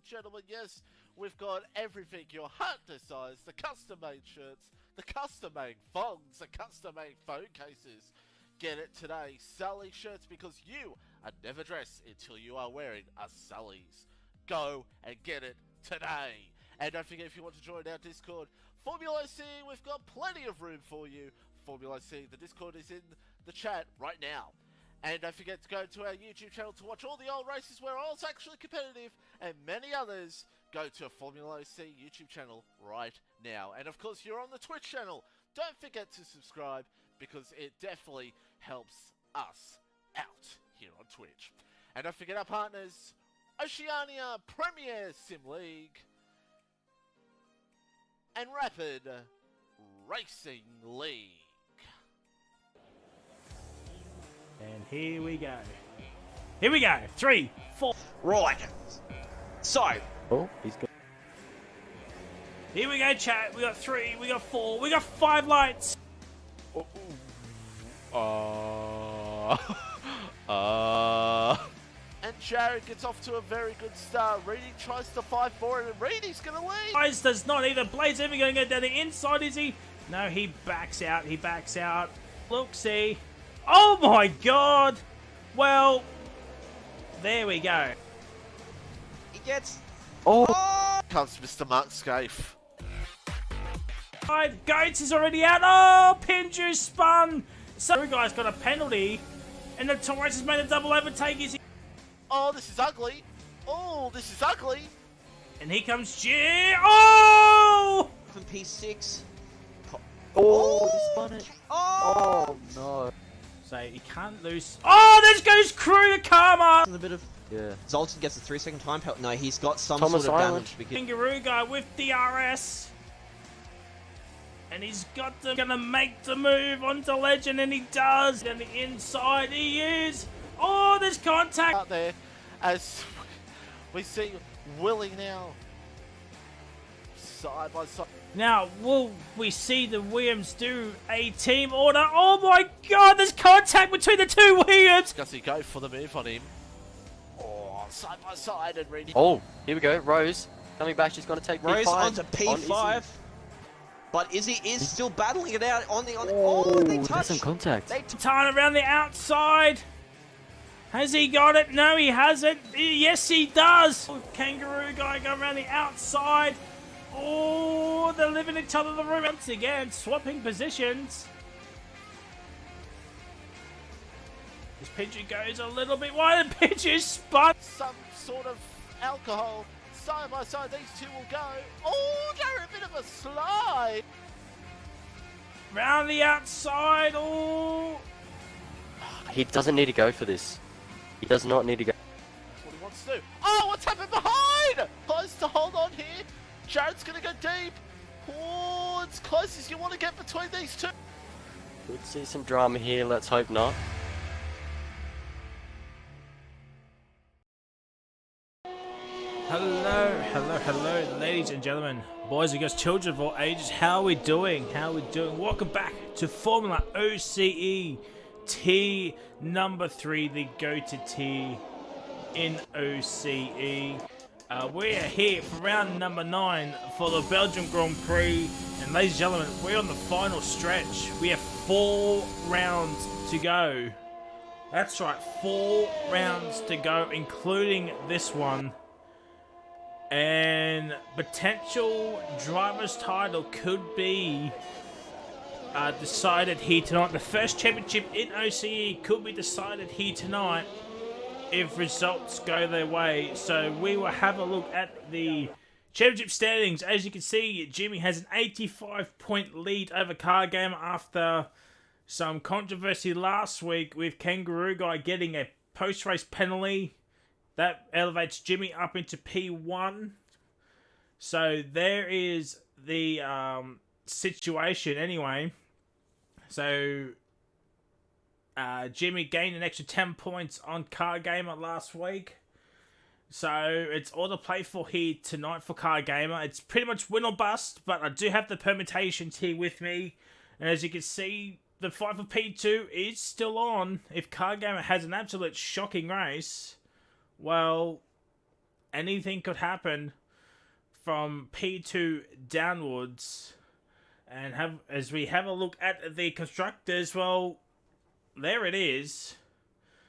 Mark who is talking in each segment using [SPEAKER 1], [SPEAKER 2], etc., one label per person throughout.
[SPEAKER 1] gentlemen, yes, we've got everything your heart desires. The custom-made shirts, the custom-made thongs, the custom-made phone cases. Get it today. Sully shirts, because you are never dressed until you are wearing a Sully's. Go and get it today. And don't forget, if you want to join our Discord, FormulaOCE, we've got plenty of room for you. FormulaOCE, the Discord is in the chat right now. And don't forget to go to our YouTube channel to watch all the old races where I was actually competitive, and many others. Go to a FormulaOCE YouTube channel right now. And of course, you're on the Twitch channel. Don't forget to subscribe, because it definitely helps us out here on Twitch. And don't forget our partners, Oceania Premier Sim League and Rapid Racing League.
[SPEAKER 2] And here we go. Here we go. 3, 4.
[SPEAKER 3] Right. So.
[SPEAKER 4] Oh, he's good.
[SPEAKER 2] Here we go, chat. We got 3, we got 4, we got 5 lights.
[SPEAKER 1] And Jared gets off to a very good start. Reedy tries to fight for it, and Reedy's going to lead.
[SPEAKER 2] Guys, does not either. Blaze ever going to go down the inside, is he? No, he backs out. He backs out. Look, see. Oh my god! Well, there we go.
[SPEAKER 3] He gets.
[SPEAKER 1] Oh! Comes Mr. Mark Scaife.
[SPEAKER 2] Goats is already out. Oh, Pinju spun. So, guys got a penalty, and the Torres has made a double overtake. Is he?
[SPEAKER 1] Oh, this is ugly. Oh, this is ugly.
[SPEAKER 2] And here comes G. Oh!
[SPEAKER 3] From P6.
[SPEAKER 4] Oh, he spun it.
[SPEAKER 3] Oh!
[SPEAKER 4] Oh, no.
[SPEAKER 2] So he can't lose. Oh, there goes Crew to Karma.
[SPEAKER 3] A bit of.
[SPEAKER 4] Yeah.
[SPEAKER 3] Zoltan gets a 3-second time penalty. No, he's got some
[SPEAKER 4] Thomas
[SPEAKER 3] sort of
[SPEAKER 4] Island.
[SPEAKER 3] damage. Because...
[SPEAKER 2] Kangaroo guy with DRS. And he's got them gonna make the move onto Legend, and he does. And the inside he is. Oh, there's contact
[SPEAKER 1] Out there, as we see Willie now side by side.
[SPEAKER 2] Now, will we see the Williams do a team order? Oh my god, there's contact between the two Williams!
[SPEAKER 1] Does he go for the move on him? Oh, side by side, and Reedy.
[SPEAKER 4] Oh, here we go. Rose coming back. She's going to take
[SPEAKER 3] Rose
[SPEAKER 4] P5
[SPEAKER 3] onto P5.
[SPEAKER 4] on
[SPEAKER 3] But Izzy is still battling it out on the.
[SPEAKER 4] Oh,
[SPEAKER 3] they
[SPEAKER 4] there's
[SPEAKER 3] touch.
[SPEAKER 4] some contact.
[SPEAKER 2] Time around the outside. Has he got it? No, he hasn't. Yes, he does. Kangaroo guy going around the outside. Oh, they're living each other in the room once again, swapping positions. This Pidgey goes a little bit wide, and Pidgey spun.
[SPEAKER 1] Some sort of alcohol. Side by side, these two will go. Oh, they're a bit of a slide.
[SPEAKER 2] Round the outside. Oh.
[SPEAKER 4] He doesn't need to go for this. He does not need to go.
[SPEAKER 1] That's what he wants to do. Oh, what's happened behind? Close to hold on here. Jared's going to go deep. Oh, it's close as you want to get between these two.
[SPEAKER 4] Could see some drama here. Let's hope not.
[SPEAKER 2] Hello, ladies and gentlemen, boys and girls, children of all ages. How are we doing? Welcome back to Formula OCE T number 3, the go-to T in OCE. We are here for round number 9 for the Belgium Grand Prix, and ladies and gentlemen, we're on the final stretch. We have 4 rounds to go. That's right, 4 rounds to go, including this one. And potential driver's title could be decided here tonight. The first championship in OCE could be decided here tonight if results go their way. So we will have a look at the championship standings. As you can see, Jimmy has an 85-point lead over Car Gamer after some controversy last week with Kangaroo Guy getting a post-race penalty. That elevates Jimmy up into P1. So there is the situation anyway. So Jimmy gained an extra 10 points on Car Gamer last week. So it's all to play for here tonight for Car Gamer. It's pretty much win or bust, but I do have the permutations here with me. And as you can see, the fight for P2 is still on. If Car Gamer has an absolute shocking race, well, anything could happen from P2 downwards. And as we have a look at the constructors, well, there it is.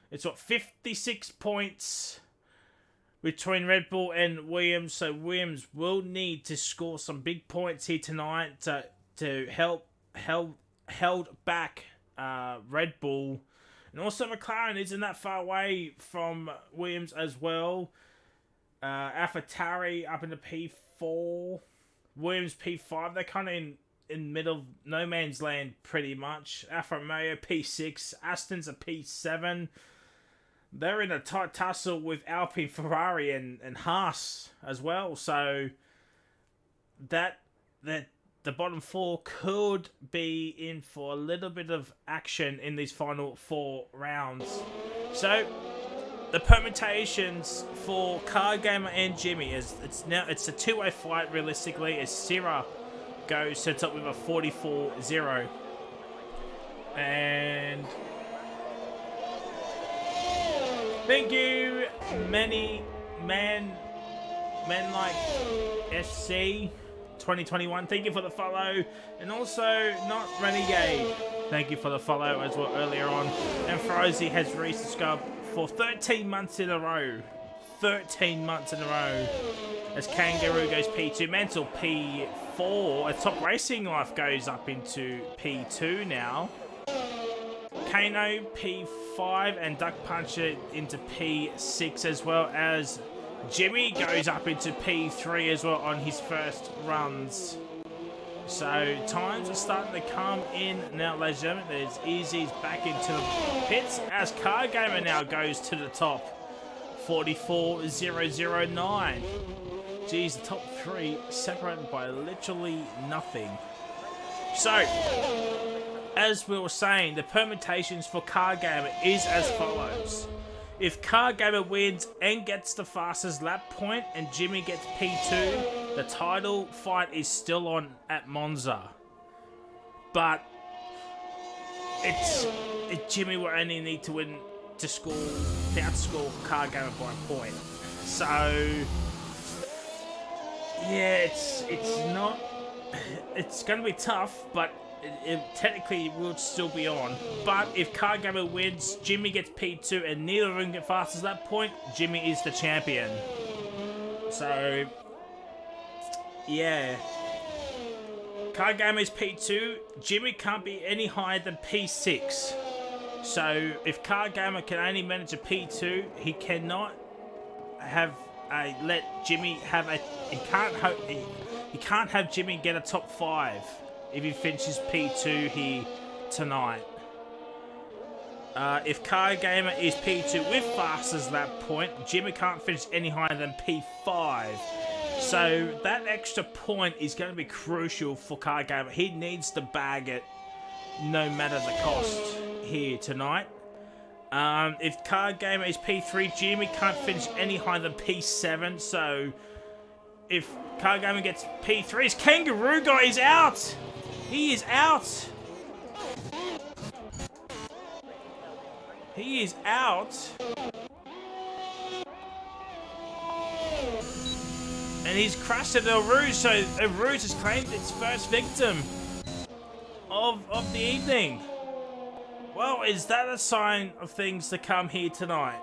[SPEAKER 2] It's what, 56 points between Red Bull and Williams. So Williams will need to score some big points here tonight to help held back Red Bull. And also McLaren isn't that far away from Williams as well. AlphaTauri up into P4. Williams P5. They're kind of in middle of no man's land pretty much. Alfa Romeo P6. Aston's a P7. They're in a tight tussle with Alpine, Ferrari, and Haas as well. So the bottom four could be in for a little bit of action in these final 4 rounds. So the permutations for Car Gamer and Jimmy is it's a 2-way fight realistically, as Sierra goes sets up with a 44-0. And thank you, many men like SC 2021. Thank you for the follow, and also not Renegade. Thank you for the follow as well earlier on. And Frozy has resubscribed for 13 months in a row. 13 months in a row. As Kangaroo goes P2, Mental P4. As Top Racing Life goes up into P2 now. Kano P5 and Duck Puncher into P6, as well as Jimmy goes up into P3 as well on his first runs. So times are starting to come in now, ladies and gentlemen. There's Easy's back into the pits as Car Gamer now goes to the top. 44.009. Geez, the top 3 separated by literally nothing. So, as we were saying, the permutations for Car Gamer is as follows. If Car Gamer wins and gets the fastest lap point and Jimmy gets P2, the title fight is still on at Monza. But Jimmy will only need to win to outscore Car Gamer by a point. So yeah, it's gonna be tough, but it technically will still be on. But if Car Gamer wins, Jimmy gets P2 and neither of them get fastest at that point, Jimmy is the champion. So yeah, Car Gamer is P2, Jimmy can't be any higher than P6. So if Car Gamer can only manage a P2, he cannot have let Jimmy have a he can't have Jimmy get a top 5 if he finishes P2 here tonight. If Car Gamer is P2 with fastest lap point, Jimmy can't finish any higher than P5. So that extra point is going to be crucial for Car Gamer. He needs to bag it no matter the cost here tonight. If Car Gamer is P3, Jimmy can't finish any higher than P7. So if Car Gamer gets P3, his Kangaroo guy is out. He is out. He is out. And he's crashed at El Rouge, so El Rouge has claimed its first victim of the evening. Well, is that a sign of things to come here tonight?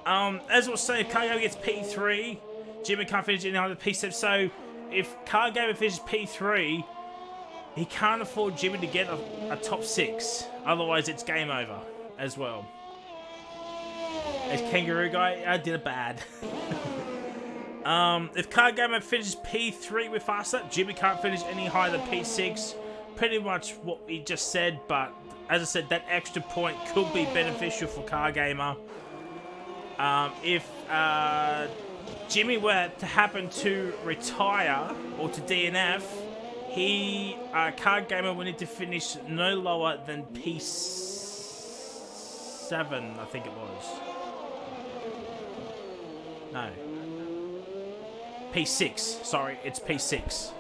[SPEAKER 2] As we'll say, if Car Gamer gets P3, Jimmy can't finish any other P7. So if Car Gamer finishes P3, he can't afford Jimmy to get a top 6. Otherwise, it's game over as well. As Kangaroo guy, did it bad. If Car Gamer finishes P3 with faster, Jimmy can't finish any higher than P6. Pretty much what we just said, but as I said, that extra point could be beneficial for Car Gamer. If Jimmy were to happen to retire or to DNF, Car Gamer will need to finish no lower than P7, I think it was. No. P6, sorry, it's P6.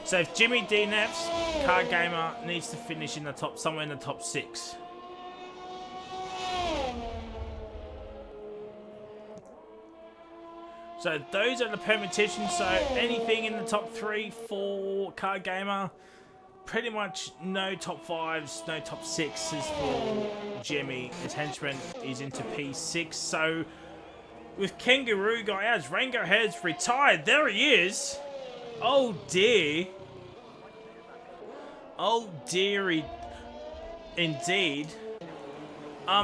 [SPEAKER 2] So if Jimmy DNFs, Car Gamer needs to finish in the top, somewhere in the top 6. So those are the permutations. So anything in the top 3 for Car Gamer. Pretty much no top 5s, no top 6s for Jimmy. His henchman is into P6. So with Kangaroo Guy as Rango has retired. There he is. Oh dear. Oh dearie. Indeed.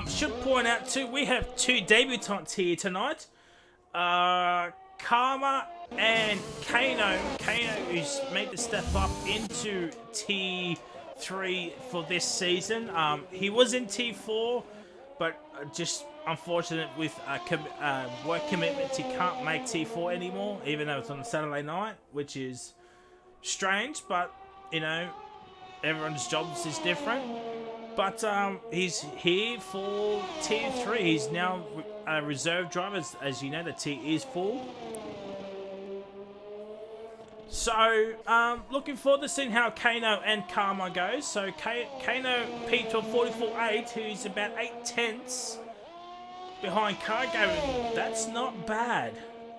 [SPEAKER 2] Should point out too, we have 2 debutants here tonight. Karma and Kano. Kano who's made the step up into T3 for this season. He was in T4, but just unfortunate with work commitments, he can't make T4 anymore, even though it's on a Saturday night, which is strange, but you know, everyone's jobs is different. But he's here for Tier 3. He's now a reserve driver. As you know, the tier is full. So, looking forward to seeing how Kano and Karma goes. So, Kano P12 44.8, who's about 8/10 behind Cargo. That's not bad.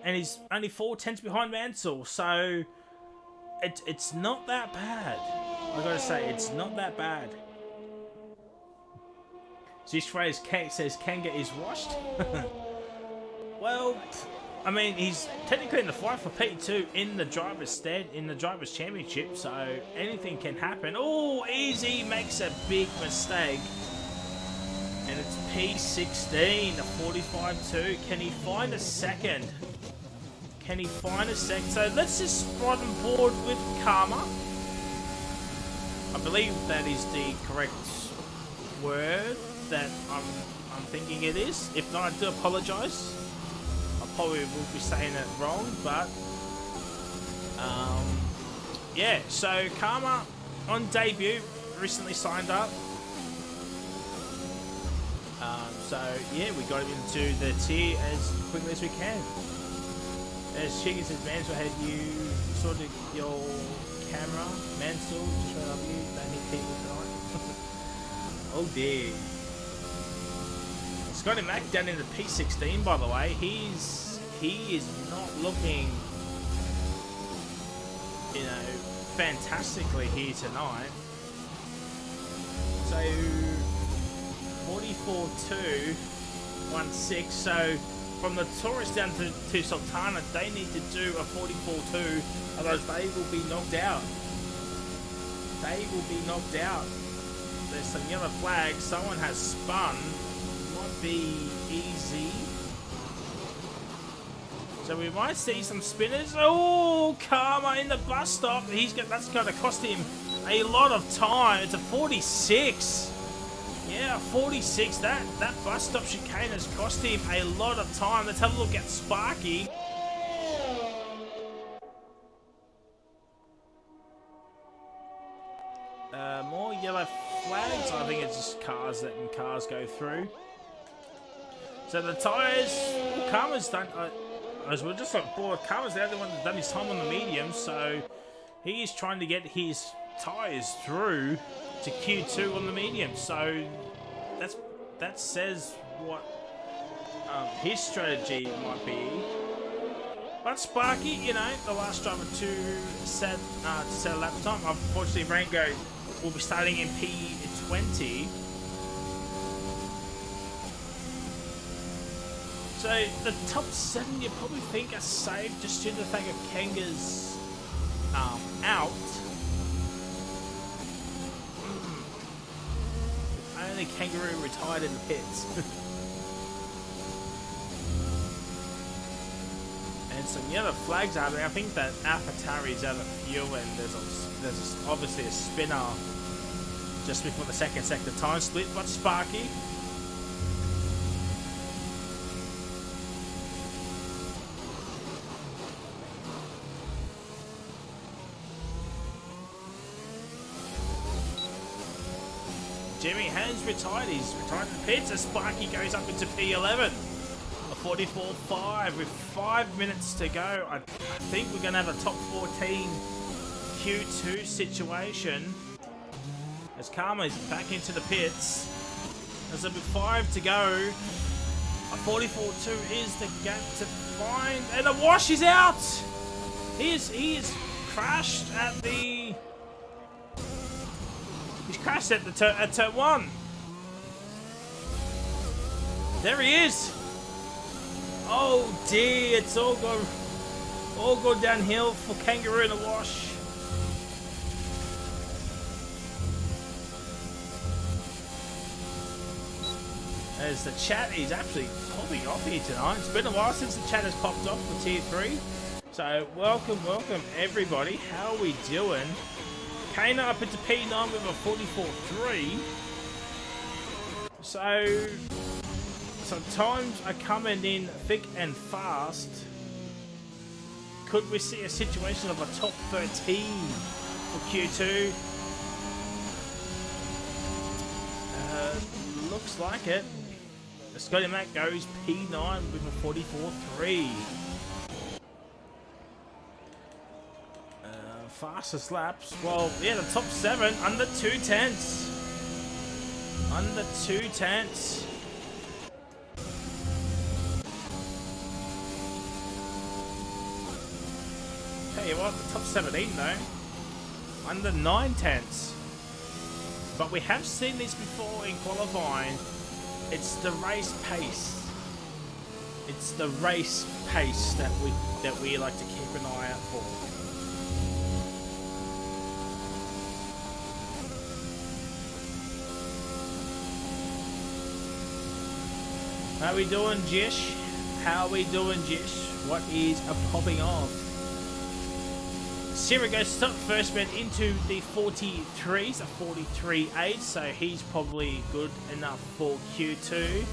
[SPEAKER 2] And he's only 4/10 behind Mansell. So, it's not that bad. I gotta say, it's not that bad. This phrase says Kanga is washed. Well, I mean, he's technically in the fight for P2 in the driver's championship, so anything can happen. Oh, Easy makes a big mistake. And it's P16, a 45.2. Can he find a second? Can he find a second? So let's just ride on board with Karma. I believe that is the correct word that I'm thinking it is. If not, I do apologise. I probably will be saying it wrong, but yeah. So Karma on debut recently signed up. So yeah, we got him into the tier as quickly as we can. As Chicken says, Mansell, had you sorted your camera? Mansell, just right up you. Don't need people tonight. Oh dear. Scotty Mac down in the P16, by the way. He is not looking, you know, fantastically here tonight. So 44.2, 16. So from the Taurus down to Sultana, they need to do a 44.2, otherwise they will be knocked out. They will be knocked out. There's some yellow flags. Someone has spun. Might be Easy. So we might see some spinners. Oh, Karma in the bus stop. That's going to cost him a lot of time. It's a 46. Yeah, 46. That bus stop chicane has cost him a lot of time. Let's have a look at Sparky. More yellow flags. I think it's just cars letting cars go through. So the tyres, Karma's done, as we're just on board, Karma's the only one that's done his time on the medium, so he is trying to get his tyres through to Q2 on the medium. So that says what his strategy might be. But Sparky, you know, the last driver to set a lap time. Unfortunately, Rango will be starting in P20. So the top 7 you probably think are safe just due to the fact of Kanga's out. Only Kangaroo retired in the pits. And some yellow flags out there. I think that AlphaTauri's out of fuel, and there's obviously a spinner just before the second sector time split. But Sparky, Jimmy has retired. He's retired in the pits as Sparky goes up into P11. A 44.5 with 5 minutes to go. I think we're going to have a top 14 Q2 situation. As Karma is back into the pits. There's a bit 5 to go. A 44.2 is the gap to find, and the wash is out. He is crashed at the. He's crashed at the at turn 1. There he is. Oh dear, it's all gone downhill for Kangaroo in the wash. As the chat is actually popping off here tonight. It's been a while since the chat has popped off for Tier 3. So welcome everybody. How are we doing? Kana up into P9 with a 44.3. So times are coming in thick and fast. Could we see a situation of a top 13 for Q2? Looks like it. Scotty Mac goes P9 with a 44.3. Fastest laps. Well, yeah, the top 7 under 2 tenths. Under 2 tenths. Tell you what, the top 17 though, under 9 tenths. But we have seen this before in qualifying. It's the race pace. It's the race pace that we like to keep an eye out for. How we doing, Jish? How we doing, Jish? What is a popping off? Sierra goes top first man into the 43s, a 43.8, so he's probably good enough for Q2.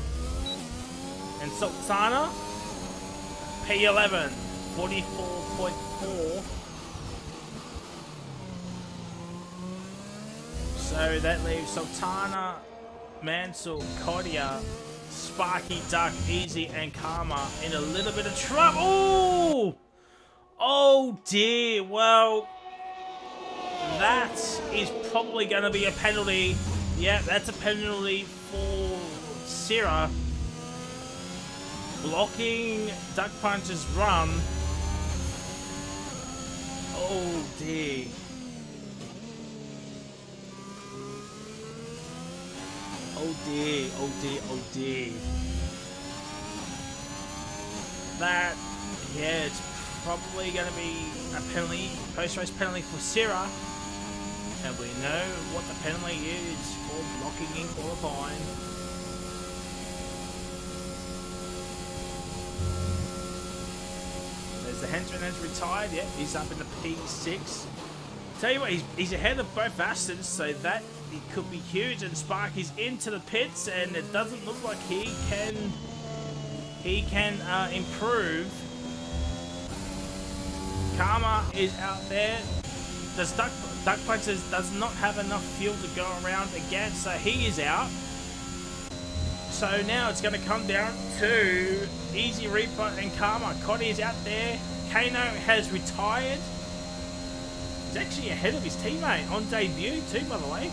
[SPEAKER 2] And Sultana, P11, 44.4. So that leaves Sultana, Mansell, Kodia, Sparky, Duck, Easy, and Karma in a little bit of trouble. Ooh! Oh dear, well, that is probably going to be a penalty. Yeah, that's a penalty for Sierra. Blocking Duck Punch's run. Oh dear. Oh dear, oh dear, oh dear. That, yeah, it's probably going to be a penalty, post-race penalty for Sierra. And we know what the penalty is for blocking in qualifying. There's the henchman has retired. Yeah, he's up in the P6. Tell you what, he's ahead of both Astons, so that it could be huge. And Sparky's into the pits, and it doesn't look like he can improve. Karma is out there. The Duck Punch does not have enough fuel to go around again, so he is out. So now it's going to come down to Easy Reaper and Karma. Coddy is out there. Kano has retired. He's actually ahead of his teammate on debut too, by the way.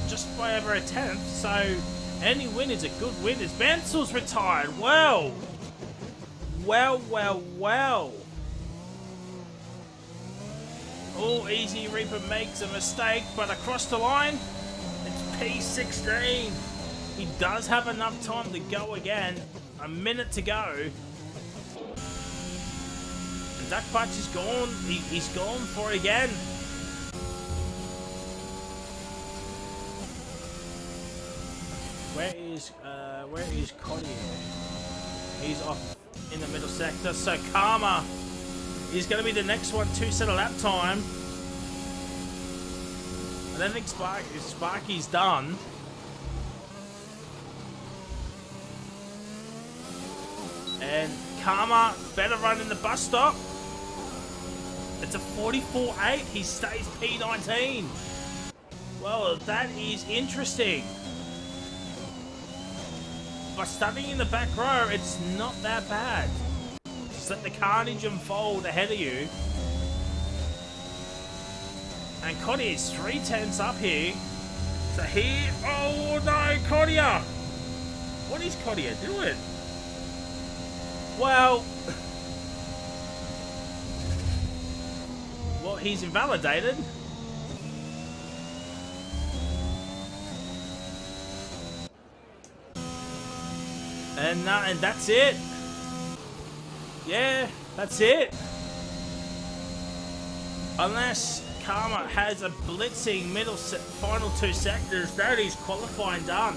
[SPEAKER 2] Just by over a tenth. So any win is a good win. As Mansell's retired. Well. Oh, Easy Reaper makes a mistake, but across the line, it's P16. He does have enough time to go again. A minute to go. And Duck Punch is gone. He's gone for it again. Where is Cody? He's off in the middle sector. So Karma is going to be the next one to set a lap time. I don't think Sparky's done. And Karma better run in the bus stop. It's a 44.8. He stays P19. Well, that is interesting. But starting in the back row, it's not that bad. Just let the carnage unfold ahead of you. And Cody is 3 tenths up here. So here, oh no, Kodia! What is Kodia doing? Well, he's invalidated. And that's it. Yeah, that's it. Unless Karma has a blitzing final 2 sectors, that is qualifying done.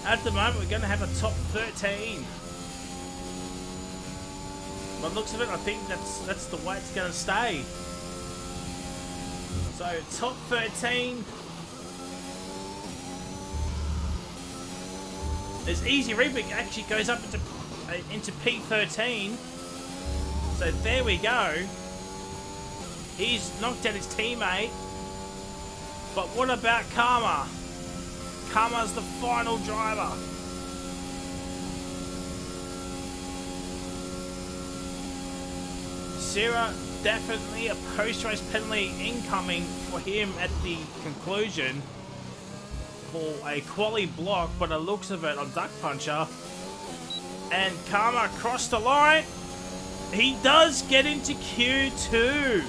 [SPEAKER 2] At the moment, we're going to have a top 13. By the looks of it, I think that's the way it's going to stay. So top 13. As Easy Reaper actually goes up into P13. So there we go. He's knocked out his teammate. But what about Karma? Karma's the final driver. Sarah, definitely a post-race penalty incoming for him at the conclusion for a quali block, but it looks of it on Duck Puncher. And Karma crossed the line. He does get into Q2.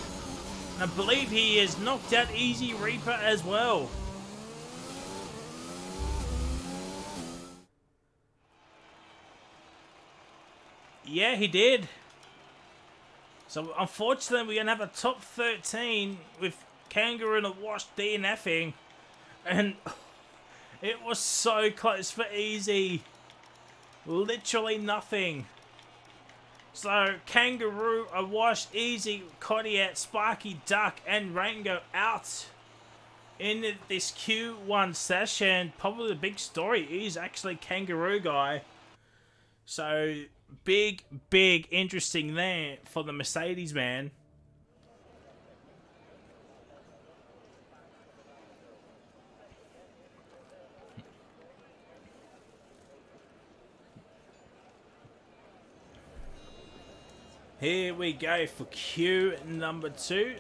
[SPEAKER 2] And I believe he has knocked out Easy Reaper as well. Yeah, he did. So unfortunately, we're going to have a top 13 with Kangaroo and a Wash DNFing. And it was so close for Easy. Literally nothing. So Kangaroo, a Wash, Easy, Kodiak, Sparky, Duck, and Rango out in this Q1 session. Probably the big story is actually Kangaroo guy. So big, interesting there for the Mercedes man. Here we go for Q number 2.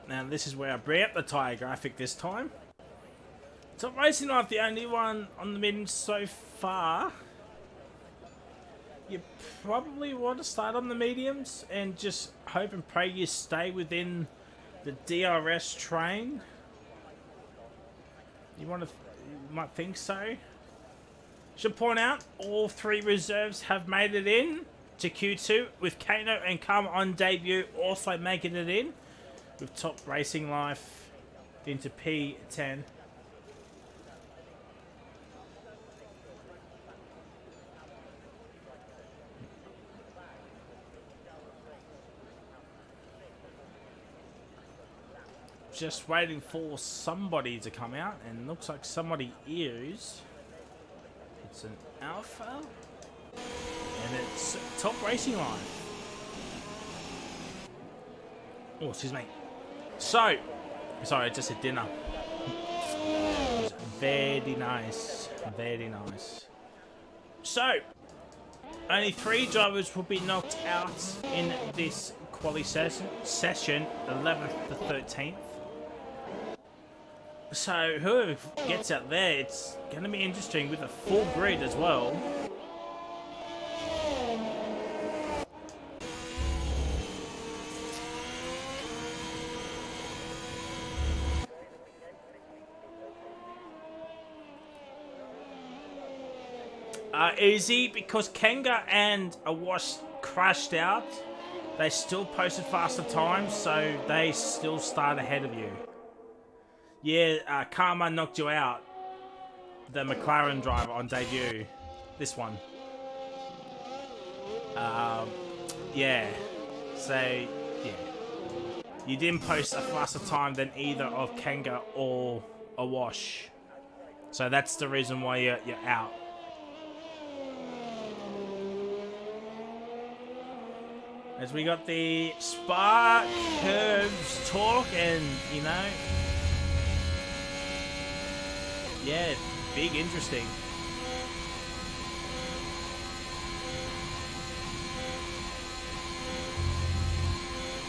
[SPEAKER 2] Now this is where I bring up the tyre graphic this time. Top Racing Life, the only one on the mid so far. You probably want to start on the mediums and just hope and pray you stay within the DRS train. You might think so. Should point out all 3 reserves have made it in to Q2 with Kano and Karma on debut also making it in with Top Racing Life into P10. Just waiting for somebody to come out, and looks like somebody is. It's an Alpha, and it's Top Racing Life. Oh, excuse me. So, sorry, I just said dinner. Very nice, very nice. So, only 3 drivers will be knocked out in this quali session, 11th to 13th. So whoever gets out there, it's going to be interesting with a full grid as well. Easy, because Kenga and Awash crashed out. They still posted faster times, so they still start ahead of you. Yeah, Karma knocked you out. The McLaren driver on debut. This one. Yeah. So, yeah. You didn't post a faster time than either of Kenga or Awash. So that's the reason why you're out. As we got the Spark Curves talk and, you know... Yeah, big interesting.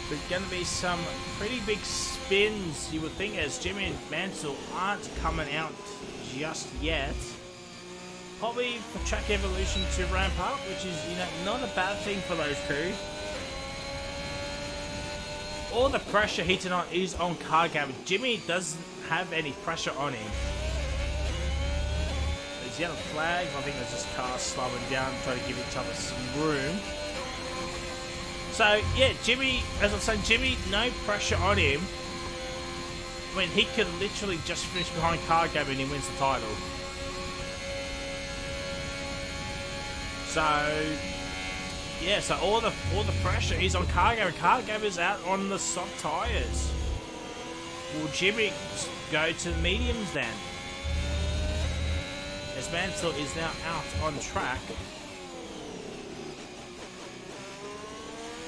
[SPEAKER 2] There's going to be some pretty big spins, you would think, as Jimmy and Mansell aren't coming out just yet. Probably for Track Evolution to ramp up, which is, you know, not a bad thing for those two. All the pressure here tonight is on Car Gavin. Jimmy doesn't have any pressure on him. There's yellow flags. I think there's just cars slowing down, trying to give each other some room. So, yeah, Jimmy, as I'm saying, Jimmy, no pressure on him. I mean, he could literally just finish behind Car Gavin and he wins the title. So, yeah, so all the pressure is on Car Gavin. Car Gavin's out on the soft tyres. Will Jimmy go to the mediums then? As Mansell is now out on track.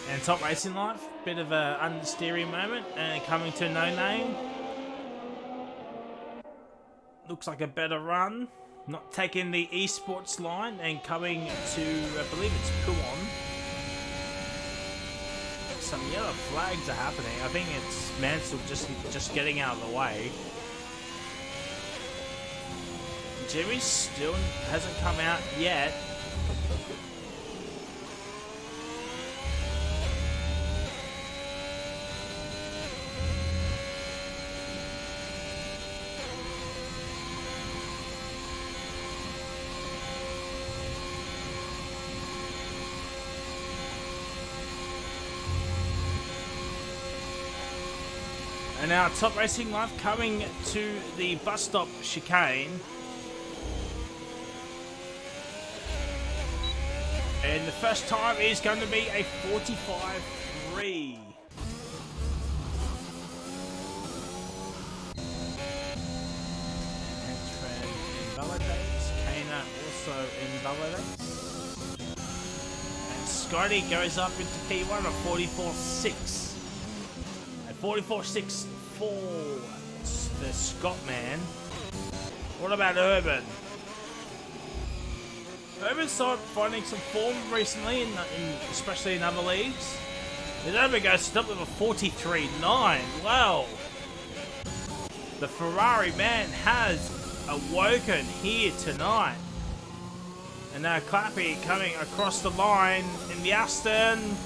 [SPEAKER 2] And Top Racing Life, bit of a understeering moment, and coming to No Name. Looks like a better run. Not taking the esports line and coming to, I believe it's Puon. Some yellow flags are happening. I think it's Mansell just getting out of the way. Jimmy still hasn't come out yet. And now Top Racing Life coming to the bus stop chicane. And the first time is going to be a 45.3. Entran invalidates. Kana also invalidates. And Scotty goes up into P1 of 44.6. 44.6 for the Scott man. What about Urban? Urban's started finding some form recently, especially in other leagues. His Urban goes stop with a 43.9. Wow. The Ferrari man has awoken here tonight. And now Clappy coming across the line in the Aston.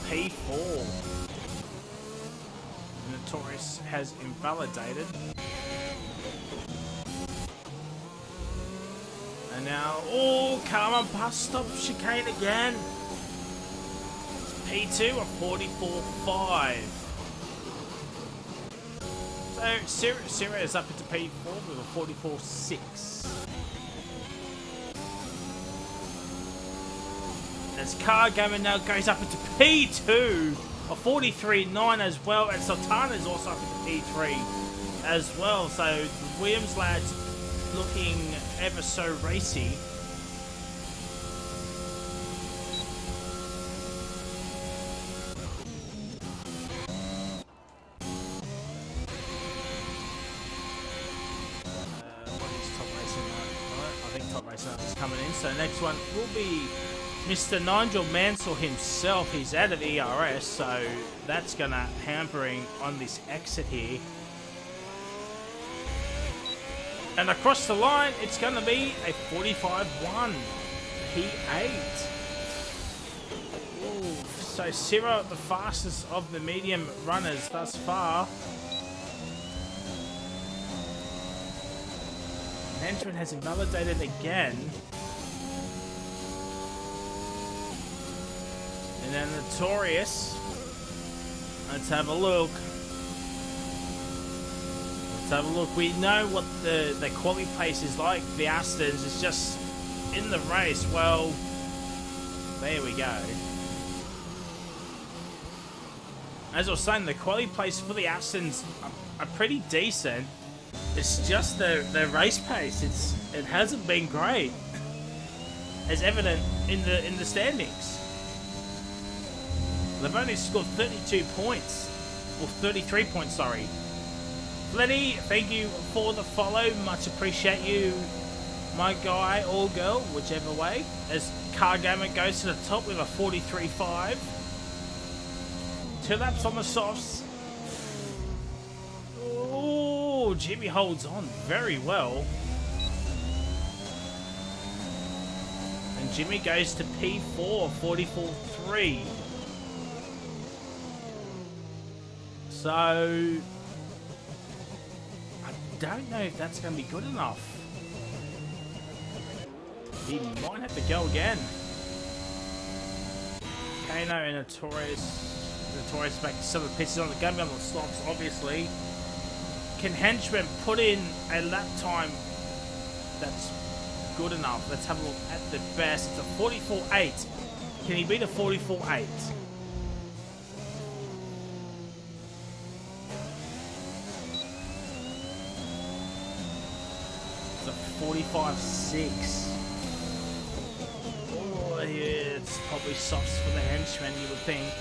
[SPEAKER 2] P4. Notorious has invalidated. And now, oh, come on, bus stop chicane again. It's P2 of 44.5. So, Sierra is up into P4 with a 44.6. As Car Gamer now goes up into P2. A 43.9 as well, and Sultana is also up into P3 as well. So the Williams lads looking ever so racy. What is Top Racing like? I think Top Racing is coming in. So next one will be Mr. Nigel Mansell himself. He's out of ERS, so that's going to hampering on this exit here. And across the line, it's going to be a 45.1 P8. Ooh, so Sierra, the fastest of the medium runners thus far. Entran has invalidated again. And then Notorious. Let's have a look. Let's have a look. We know what the quality pace is like. The Astons is just in the race. Well, there we go. As I was saying, the quality pace for the Astons are pretty decent. It's just the race pace. It hasn't been great, as evident in the standings. They've only scored 32 points. Or 33 points, sorry. Fleddy, thank you for the follow. Much appreciate you, my guy or girl, whichever way. As Car Gamer goes to the top with a 43.5. 2 laps on the softs. Oh, Jimmy holds on very well. And Jimmy goes to P4, 44.3. So, I don't know if that's going to be good enough. He might have to go again. Kano and Notorious back to 7 pieces on the gun on the slops, obviously. Can Henchman put in a lap time that's good enough? Let's have a look at the best. It's a 44.8. Can he beat a 44.8? It's a 45.6. Oh, yeah, it's probably softs for the Henchman, you would think.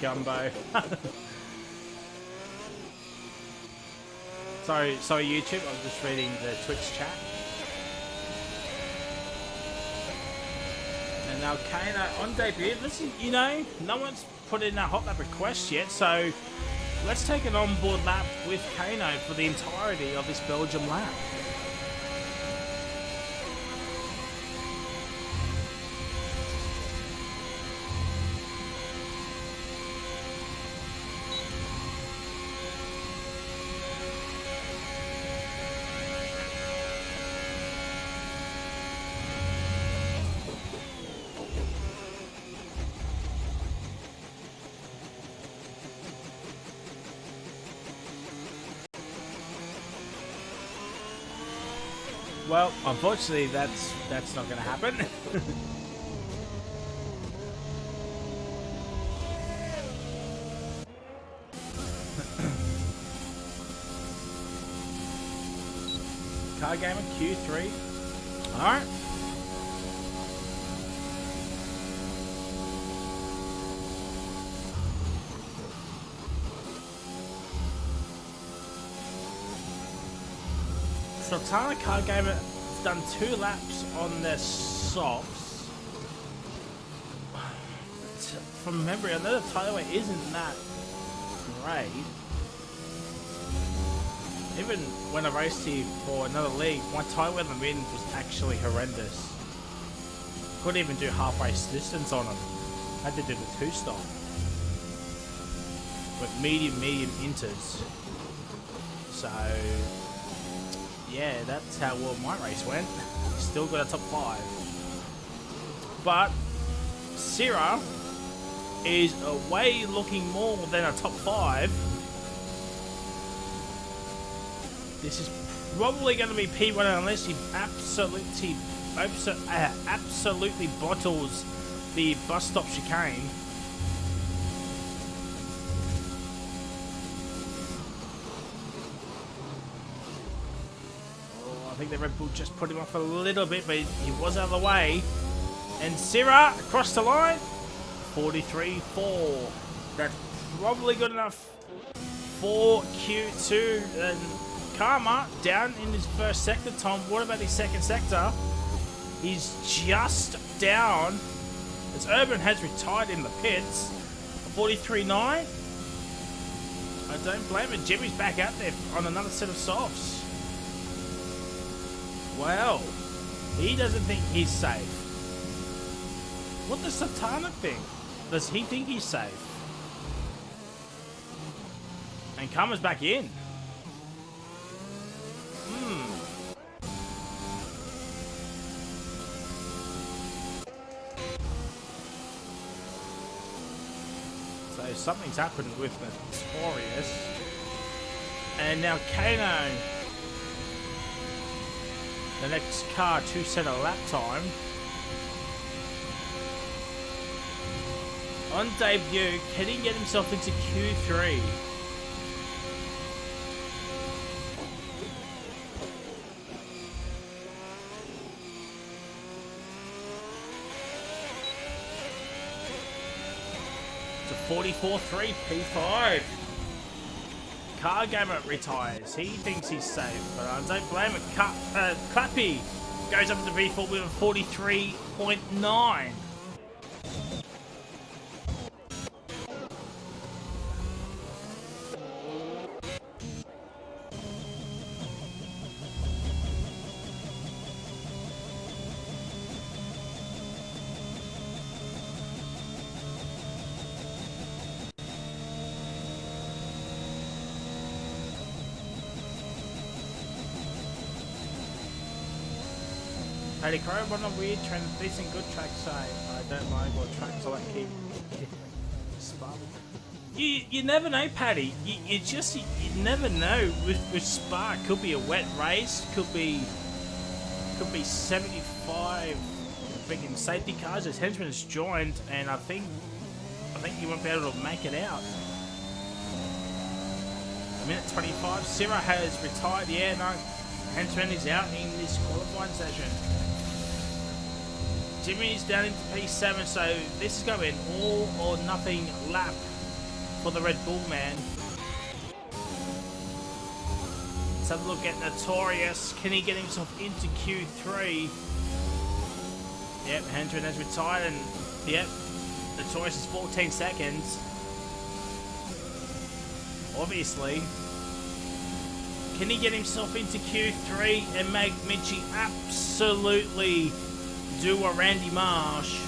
[SPEAKER 2] Gumbo. sorry YouTube, I was just reading the Twitch chat. And now Kano on debut. Listen, you know, no one's put in a hot lap request yet, so let's take an onboard lap with Kano for the entirety of this Belgium lap. Well, unfortunately, that's not going to happen. Car Gamer Q3. All right. Sultana Car Gamer has done 2 laps on their softs. From memory, I know the tyre weight isn't that great. Even when I raced here for another league, my tyre weight on the wind was actually horrendous. Couldn't even do halfway distance on them. Had to do the 2-stop. With medium inters. So yeah, that's how well my race went. Still got a top 5. But Syrah is away looking more than a top 5. This is probably going to be P1 unless he absolutely bottles the bus stop chicane. I think the Red Bull just put him off a little bit, but he was out of the way. And Syrah across the line, 43.4. That's probably good enough for Q2. And Karma down in his first sector. Tom, what about his second sector? He's just down. As Urban has retired in the pits, 43.9. I don't blame him. Jimmy's back out there on another set of softs. Well, he doesn't think he's safe. What does Sultana think? Does he think he's safe? And Karma's back in. So something's happened with Notorious. And now Kano. The next car to set a lap time. On debut, can he get himself into Q3? It's a 44.3 P5. Car Gamer retires. He thinks he's safe, but I don't blame it. Clappy Goes up to V4 with a 43.9. Paddy Crow, what a weird trend. Decent good tracks say. I don't mind what tracks I like keep. You never know, Paddy. You never know with Spa. Could be a wet race. Could be 75 freaking safety cars. As Henchman has joined, and I think he won't be able to make it out. Minute 25. Syrah has retired. Yeah, no. Henchman is out in this qualifying session. Jimmy's down into P7, so this is going to be an all or nothing lap for the Red Bull man. Let's have a look at Notorious. Can he get himself into Q3? Yep, Hendren has retired, and yep, Notorious is 14 seconds. Obviously. Can he get himself into Q3 and make Mitchie absolutely do a Randy Marsh?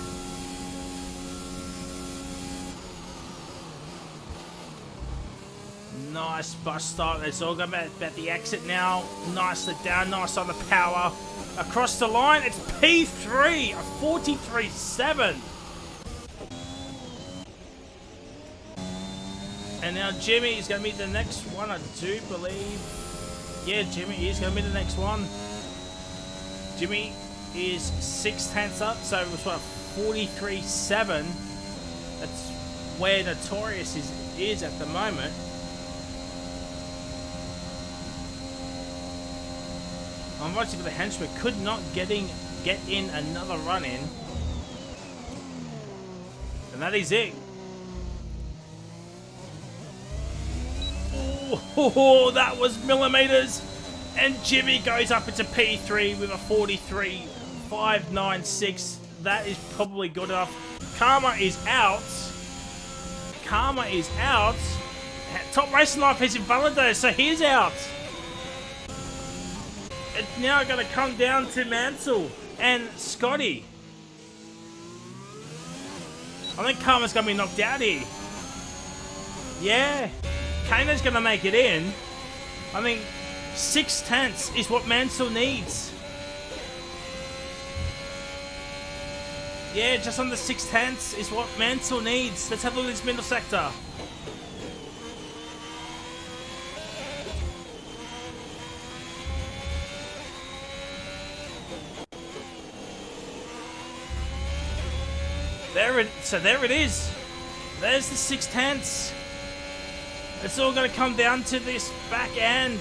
[SPEAKER 2] Nice bus start. It's all about the exit now. Nicely down, nice on the power. Across the line, it's P3, a 43.7. And now Jimmy is going to be the next one, I do believe. Yeah, Jimmy is going to be the next one. Jimmy is 6/10 up, so it was what, 43.7. That's where Notorious is at the moment. Unfortunately for the henchman, could not get in another run in. And that is it. Oh, that was millimeters. And Jimmy goes up into P3 with a 43.596. That is probably good enough. Karma is out. Karma is out. Top Racing Life is invalidated, so he's out. It's now going to come down to Mansell and Scotty. I think Karma's going to be knocked out here. Yeah. Kano's going to make it in. I think 6/10 is what Mansell needs. Yeah, just under 6/10 is what Mansell needs. Let's have a look at this middle sector. There it is. There's the 6/10. It's all going to come down to this back end.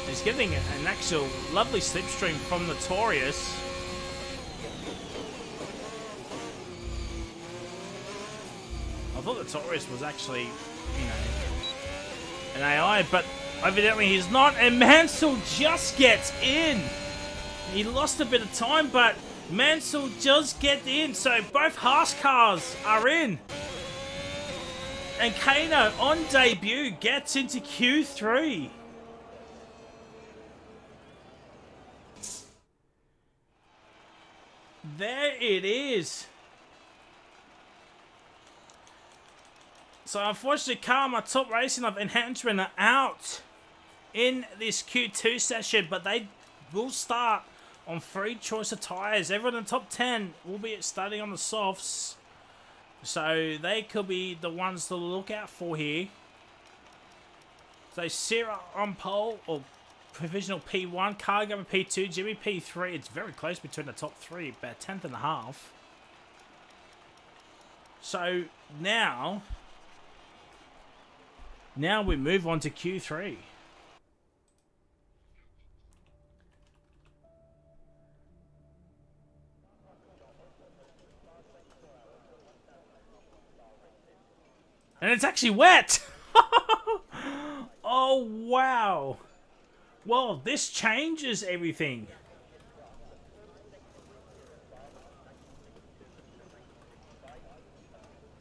[SPEAKER 2] He's getting an actual lovely slipstream from Notorious. I thought Notorious was actually, an AI, but evidently he's not. And Mansell just gets in. He lost a bit of time, but Mansell just gets in. So both Haas cars are in. And Kano on debut gets into Q3. There it is. So unfortunately, Karma, Top Racing Life, and Henchman are out in this Q2 session, but they will start on free choice of tyres. Everyone in the top 10 will be starting on the softs. So they could be the ones to look out for here. So Sierra on pole, or provisional P1, Cargo P2, Jimmy P3. It's very close between the top three, about 10th and a half. So now we move on to Q3. And it's actually wet! wow. Well, this changes everything.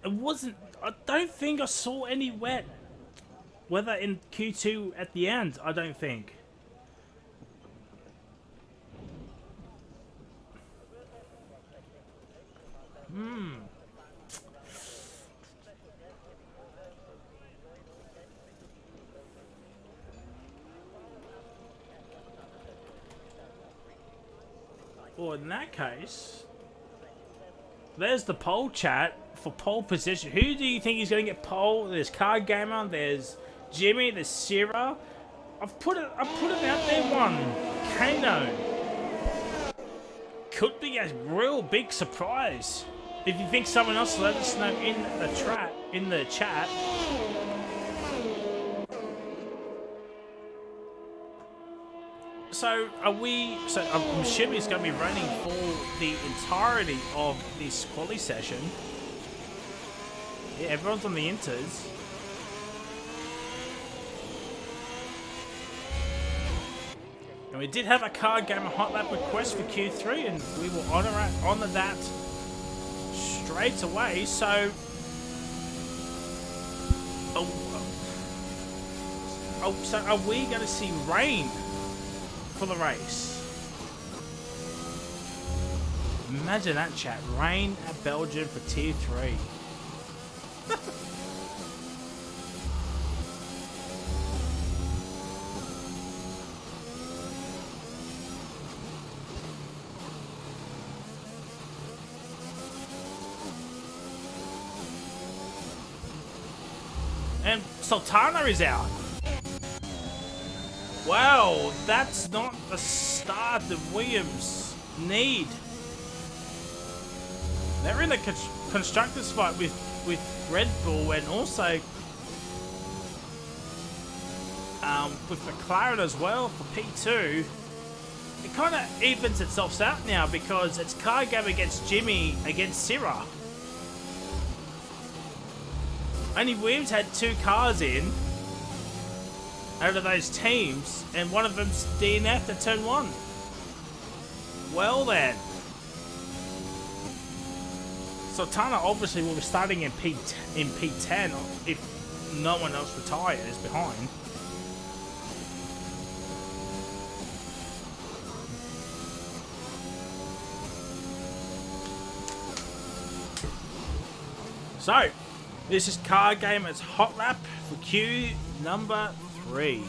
[SPEAKER 2] It wasn't... I don't think I saw any wet weather in Q2 at the end. I don't think. Well, in that case, there's the pole chat for pole position. Who do you think is going to get pole? There's Card Gamer, there's Jimmy, there's Sierra. I've put it out there one. Kano. Could be a real big surprise. If you think someone else, let us know in the chat. So I'm assuming it's going to be running for the entirety of this quali session. Yeah, everyone's on the inters. And we did have a Card Gamer hot lap request for Q3, and we will honor that straight away. So, so are we going to see rain for the race? Imagine that, chat. Rain at Belgium for Tier 3. And Sultana is out. Wow, that's not the start that Williams need. They're in a constructors fight with Red Bull and also with McLaren as well for P2. It kind of evens itself out now because it's Car Game against Jimmy against Sierra. Only Williams had 2 cars in out of those teams, and one of them's DNF'd at turn 1. Well then. Sultana obviously will be starting in P10 if no one else retires behind. So, this is Card Gamer's hot lap for Q number 3.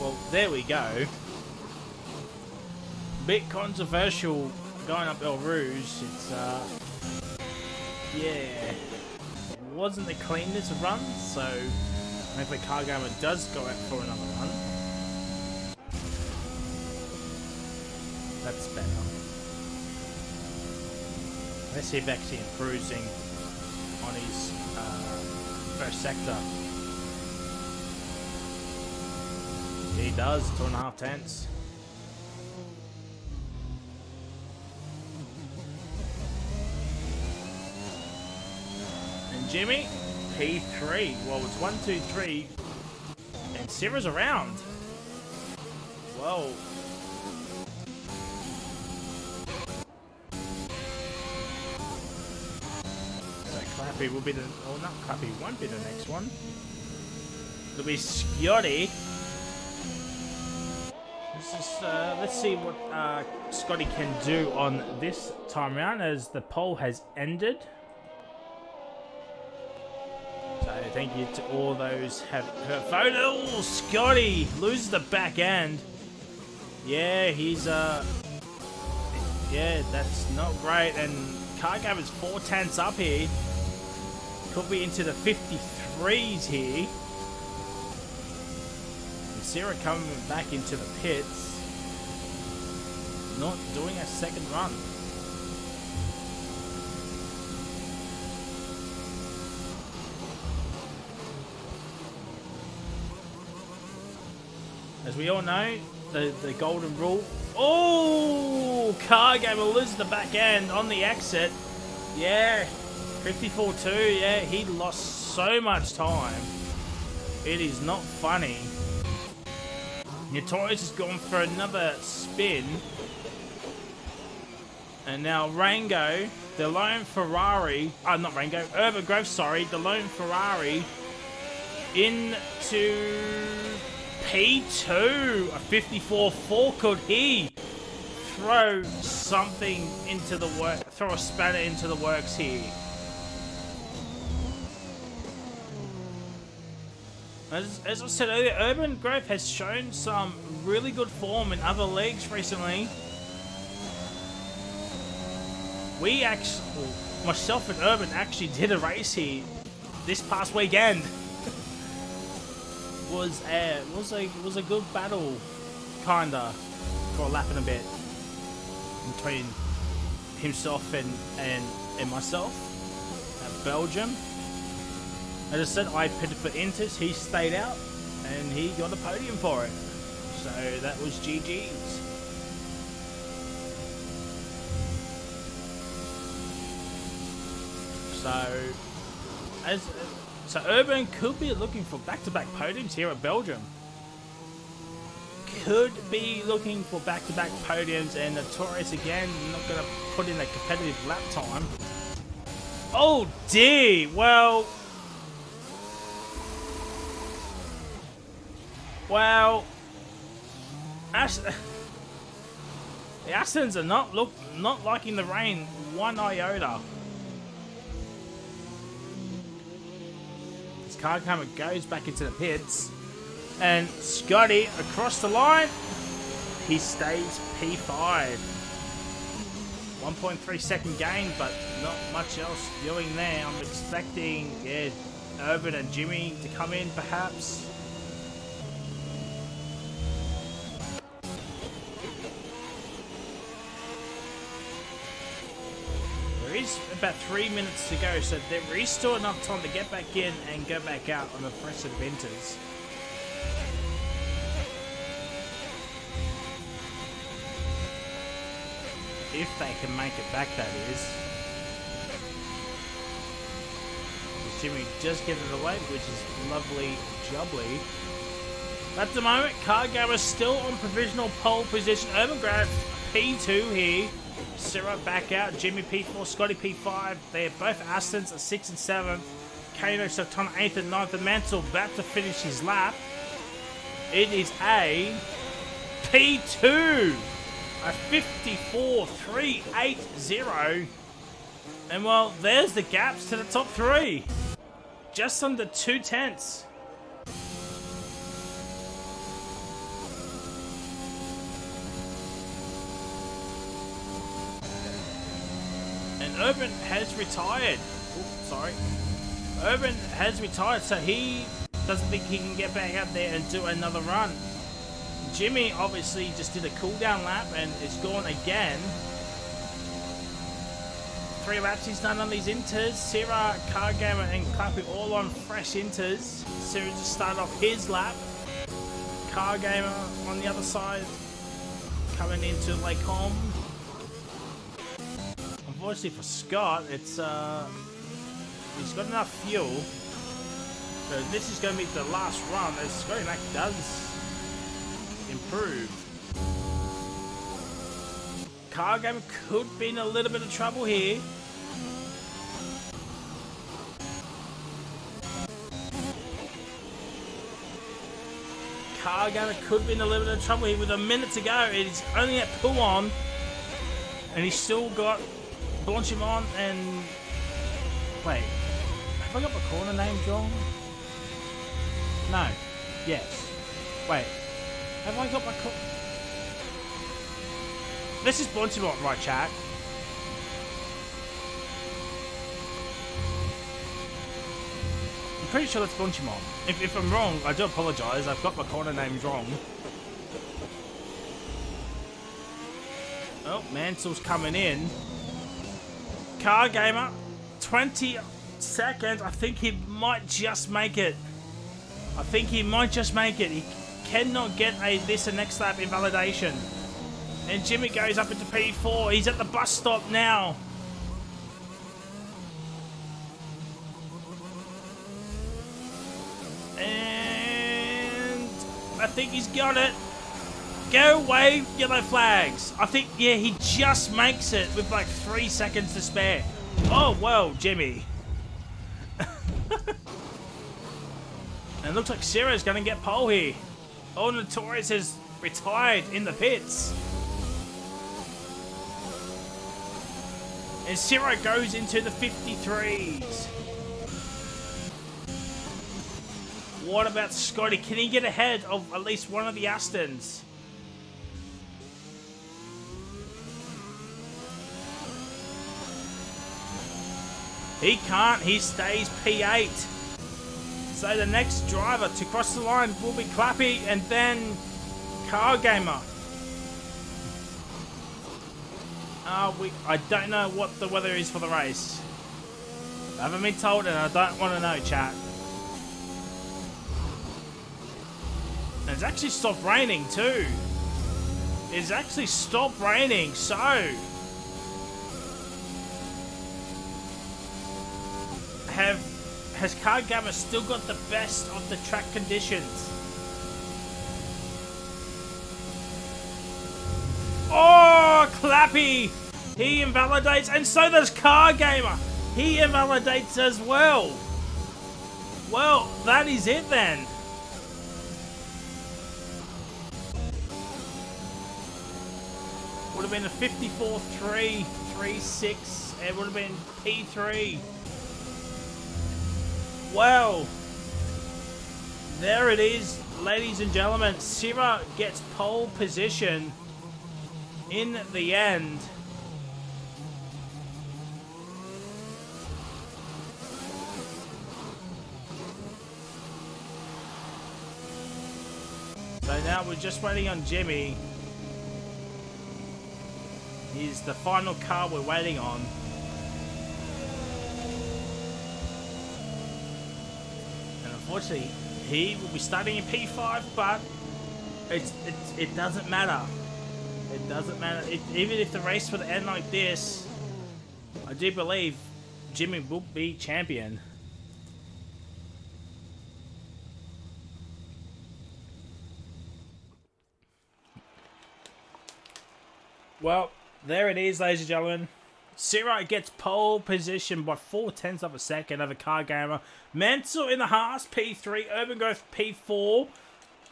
[SPEAKER 2] Well, there we go. Bit controversial going up El Rouge. It's, yeah. Wasn't the cleanest run, so hopefully Car Gamer does go out for another run. That's better. Let's see if actually improving on his first sector. He does, 2.5 tenths. And Jimmy, P3. Well, it's 1, 2, 3. And Sarah's around. Well. So Clappy will be the, oh not Clappy, won't be the next one. It'll be Scotty. Let's see what Scotty can do on this time round as the poll has ended. So thank you to all those who have voted. Oh, Scotty loses the back end. Yeah, he's yeah, that's not great. And Cargaver's 4 tenths up here. Could be into the 53s here. Sarah coming back into the pits, not doing a second run. As we all know, the golden rule. Oh, Car Gamer loses the back end on the exit. Yeah, 54-2. Yeah, he lost so much time. It is not funny. Notorious has gone for another spin. And now Rango, the lone Ferrari, not Rango, Urban Grove, sorry, the lone Ferrari into P2, a 54-4. Could he throw something into the work, throw a spanner into the works here? As I said earlier, Urban Grove has shown some really good form in other leagues recently. We actually, myself and Urban actually did a race here this past weekend. was a good battle, kinda, for a lap and a bit between himself and myself at Belgium. As I said, I pitted for Inters, he stayed out, and he got a podium for it. So that was GG's. So Urban could be looking for back-to-back podiums here at Belgium. Could be looking for back-to-back podiums, and Notorious again not going to put in a competitive lap time. Oh dear, well, the Astons are not liking the rain one iota. This car camera goes back into the pits, and Scotty across the line, he stays P5. 1.3 second gain, but not much else doing there. I'm expecting, yeah, Urban and Jimmy to come in perhaps. There is about 3 minutes to go, so there is still enough time to get back in and go back out on the fresh adventures. If they can make it back, that is. Jimmy just getting it away, which is lovely jubbly. At the moment, Cargammer still on provisional pole position. Urban Grove P2 here. Sarah back out. Jimmy P4, Scotty P5. They're both Astons at 6th and 7th. Kano Sultana 8th and 9th. And Mansell about to finish his lap. It is a P2. A 54.380. And well, there's the gaps to the top 3. Just under 2 tenths. Urban has retired. Oops, sorry. Urban has retired, so he doesn't think he can get back out there and do another run. Jimmy obviously just did a cool-down lap and is gone again. 3 laps he's done on these inters. Sierra, Cargamer and Clappy all on fresh inters. Sierra just started off his lap. Cargamer on the other side coming into Lake Holm. Unfortunately for Scott, it's he's got enough fuel. So this is going to be the last run as Scotty Mac does improve. Cargamer could be in a little bit of trouble here. Cargamer could be in a little bit of trouble here with a minute to go. It's only at Pouon, and he's still got Blanchimont and... Wait, have I got the corner names wrong? No. Yes. Wait, have I got my... This is Blanchimont, right, chat? I'm pretty sure that's Blanchimont. If I'm wrong, I do apologise. I've got my corner names wrong. Oh, Mansell's coming in. Cargamer, 20 seconds. I think he might just make it. I think he might just make it. He cannot get this next lap invalidation. And Jimmy goes up into P4. He's at the bus stop now. And I think he's got it. Go away, yellow flags. I think, yeah, he just makes it with like 3 seconds to spare. Oh, well, Jimmy. And it looks like Ciro's going to get pole here. Oh, Notorious has retired in the pits. And Ciro goes into the 53s. What about Scotty? Can he get ahead of at least one of the Astons? He can't. He stays P8. So the next driver to cross the line will be Clappy and then Cargamer. I don't know what the weather is for the race. I haven't been told and I don't want to know, chat. And it's actually stopped raining too. It's actually stopped raining, so... Has Cargamer still got the best of the track conditions? Oh, Clappy! He invalidates, and so does Cargamer. He invalidates as well. Well, that is it then. Would have been a 54.336. It would have been P3. Well, there it is, ladies and gentlemen. Sierra gets pole position in the end. So now we're just waiting on Jimmy. He's the final car we're waiting on. Unfortunately, he will be starting in P5, but it doesn't matter. It doesn't matter. Even if the race would end like this, I do believe Jimmy will be champion. Well, there it is, ladies and gentlemen. Ciro gets pole position by 0.4 of a second over Cargamer. Mansell in the Haas, P3. Urban Growth, P4.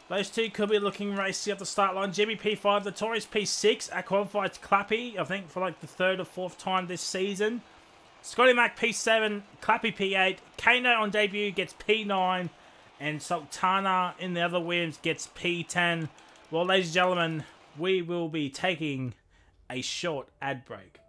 [SPEAKER 2] Those two could be looking racy at the start line. Jimmy, P5. Notorious, P6. Qualified Clappy, I think, for like the 3rd or 4th time this season. Scotty Mac, P7. Clappy, P8. Kano on debut gets P9. And Sultana in the other wins gets P10. Well, ladies and gentlemen, we will be taking a short ad break.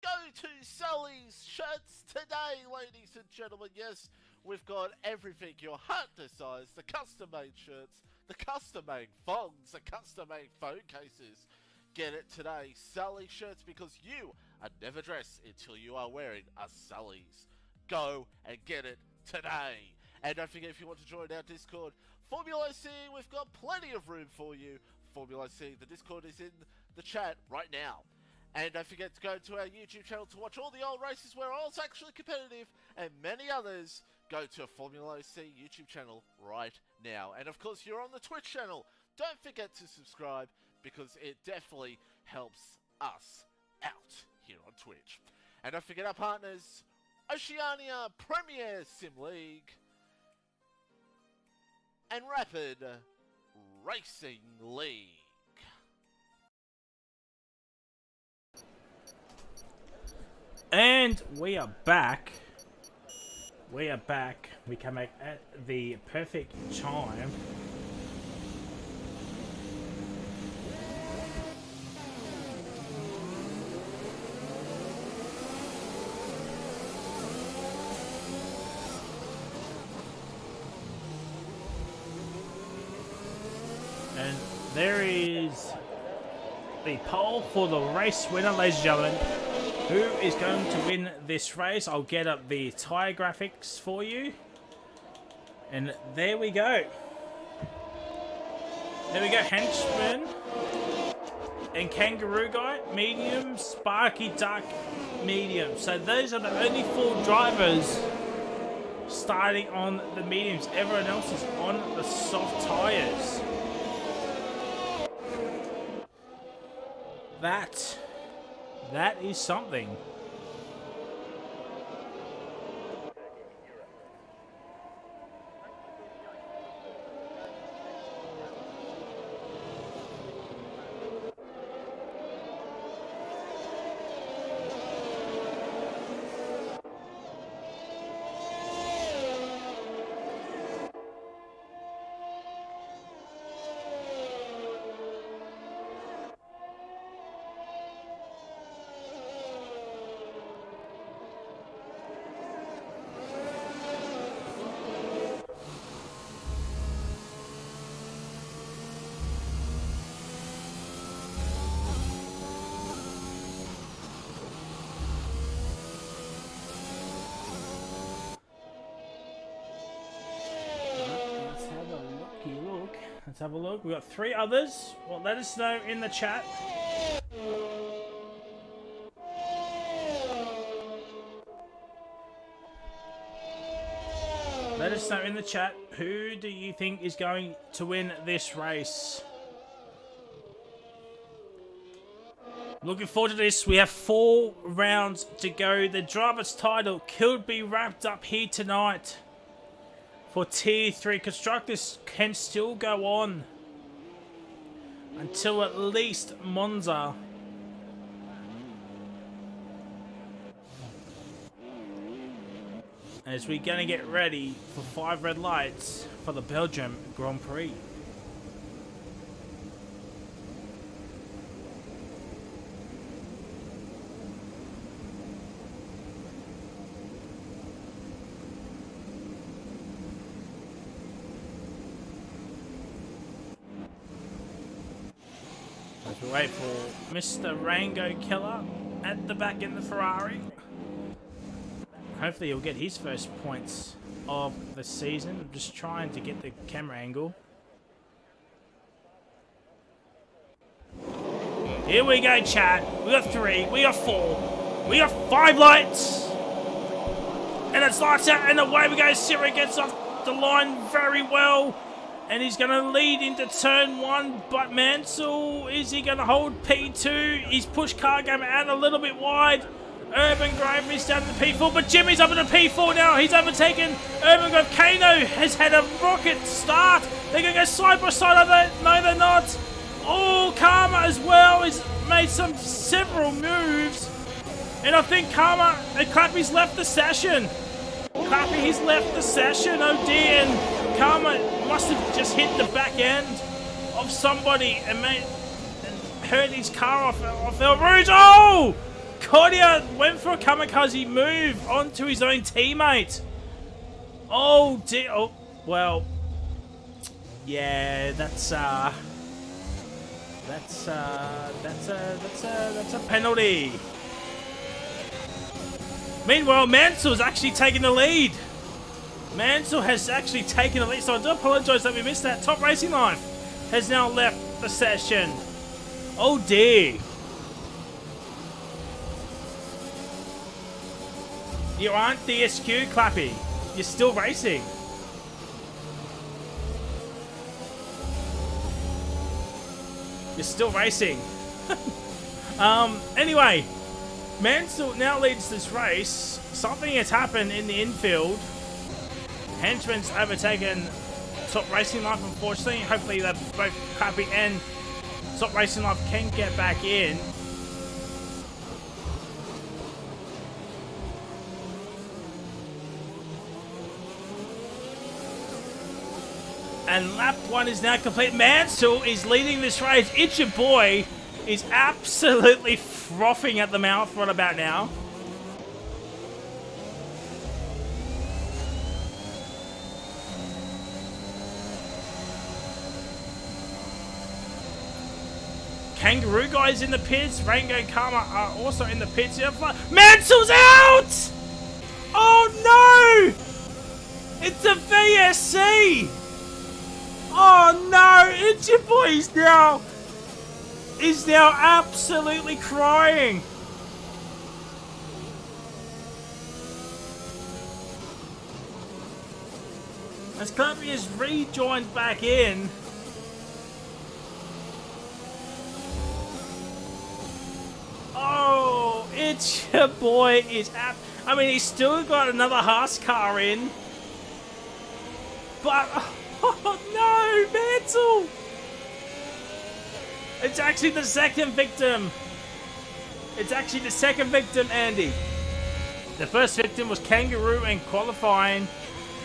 [SPEAKER 1] Go to Sully's shirts today, ladies and gentlemen. Yes, we've got everything your heart desires. The custom-made shirts, the custom-made thongs, the custom-made phone cases. Get it today, Sully shirts, because you are never dressed until you are wearing a Sully's. Go and get it today. And don't forget, if you want to join our Discord, FormulaOCE, we've got plenty of room for you. FormulaOCE, the Discord is in the chat right now. And don't forget to go to our YouTube channel to watch all the old races where all's actually competitive, and many others. Go to a FormulaOCE YouTube channel right now. And of course, you're on the Twitch channel. Don't forget to subscribe, because it definitely helps us out here on Twitch. And don't forget our partners, Oceania Premier Sim League and Rapid Racing League.
[SPEAKER 2] And we are back. We are back. We come back at the perfect time. And there is the poll for the race winner, ladies and gentlemen. Who is going to win this race? I'll get up the tyre graphics for you. And there we go. There we go, Henchman and Kangaroo Guy, medium, Sparky Duck, medium. So those are the only 4 drivers starting on the mediums. Everyone else is on the soft tyres. That is something. Let's have a look. We've got 3 others. Well, let us know in the chat. Let us know in the chat, who do you think is going to win this race? Looking forward to this. We have 4 rounds to go. The driver's title could be wrapped up here tonight. For Tier 3, constructors can still go on until at least Monza. As we're going to get ready for 5 red lights for the Belgium Grand Prix. As we wait for Mr. Rango Killer at the back in the Ferrari. Hopefully he'll get his first points of the season. I'm just trying to get the camera angle. Here we go, chat. We got 3, we got 4, we got 5 lights. And it's lights out and away we go. Siri gets off the line very well. And he's going to lead into turn 1, but Mansell, is he going to hold P2? He's pushed Cargame out a little bit wide. Urban Grove is down to P4, but Jimmy's up in the P4 now. He's overtaken Urban Grove. Kano has had a rocket start. They're going to go side by side. No, they're not. Oh, Karma as well has made several moves. And I think Karma and Clappy's left the session. Clappy, he's left the session. Oh dear. And Karma must have just hit the back end of somebody and hurt his car off El Rouge. Oh! Cordia went for a kamikaze move onto his own teammate. Oh dear. Oh, well. Yeah, that's a penalty. Meanwhile, Mansell's actually taking the lead. Mansell has actually taken the lead, so I do apologise that we missed that. Top Racing Life has now left the session. Oh dear. You aren't DSQ, Clappy. You're still racing. You're still racing. Anyway, Mansell now leads this race. Something has happened in the infield. Henchman's overtaken Top Racing Life, unfortunately. Hopefully they're both Clappy and Top Racing Life can get back in. And lap 1 is now complete. Mansell is leading this race. It's Your Boy is absolutely frothing at the mouth right about now. Kangaroo Guy's in the pits. Rango and Karma are also in the pits. Mansell's out! Oh no! It's a VSC! Oh no! It's Your Boy is now absolutely crying. As Clappy is rejoined back in. Oh, It's Your Boy is I mean, he's still got another Haas car in. But, oh no, Mansell! It's actually the second victim. It's actually the second victim, Andy. The first victim was Kangaroo in qualifying.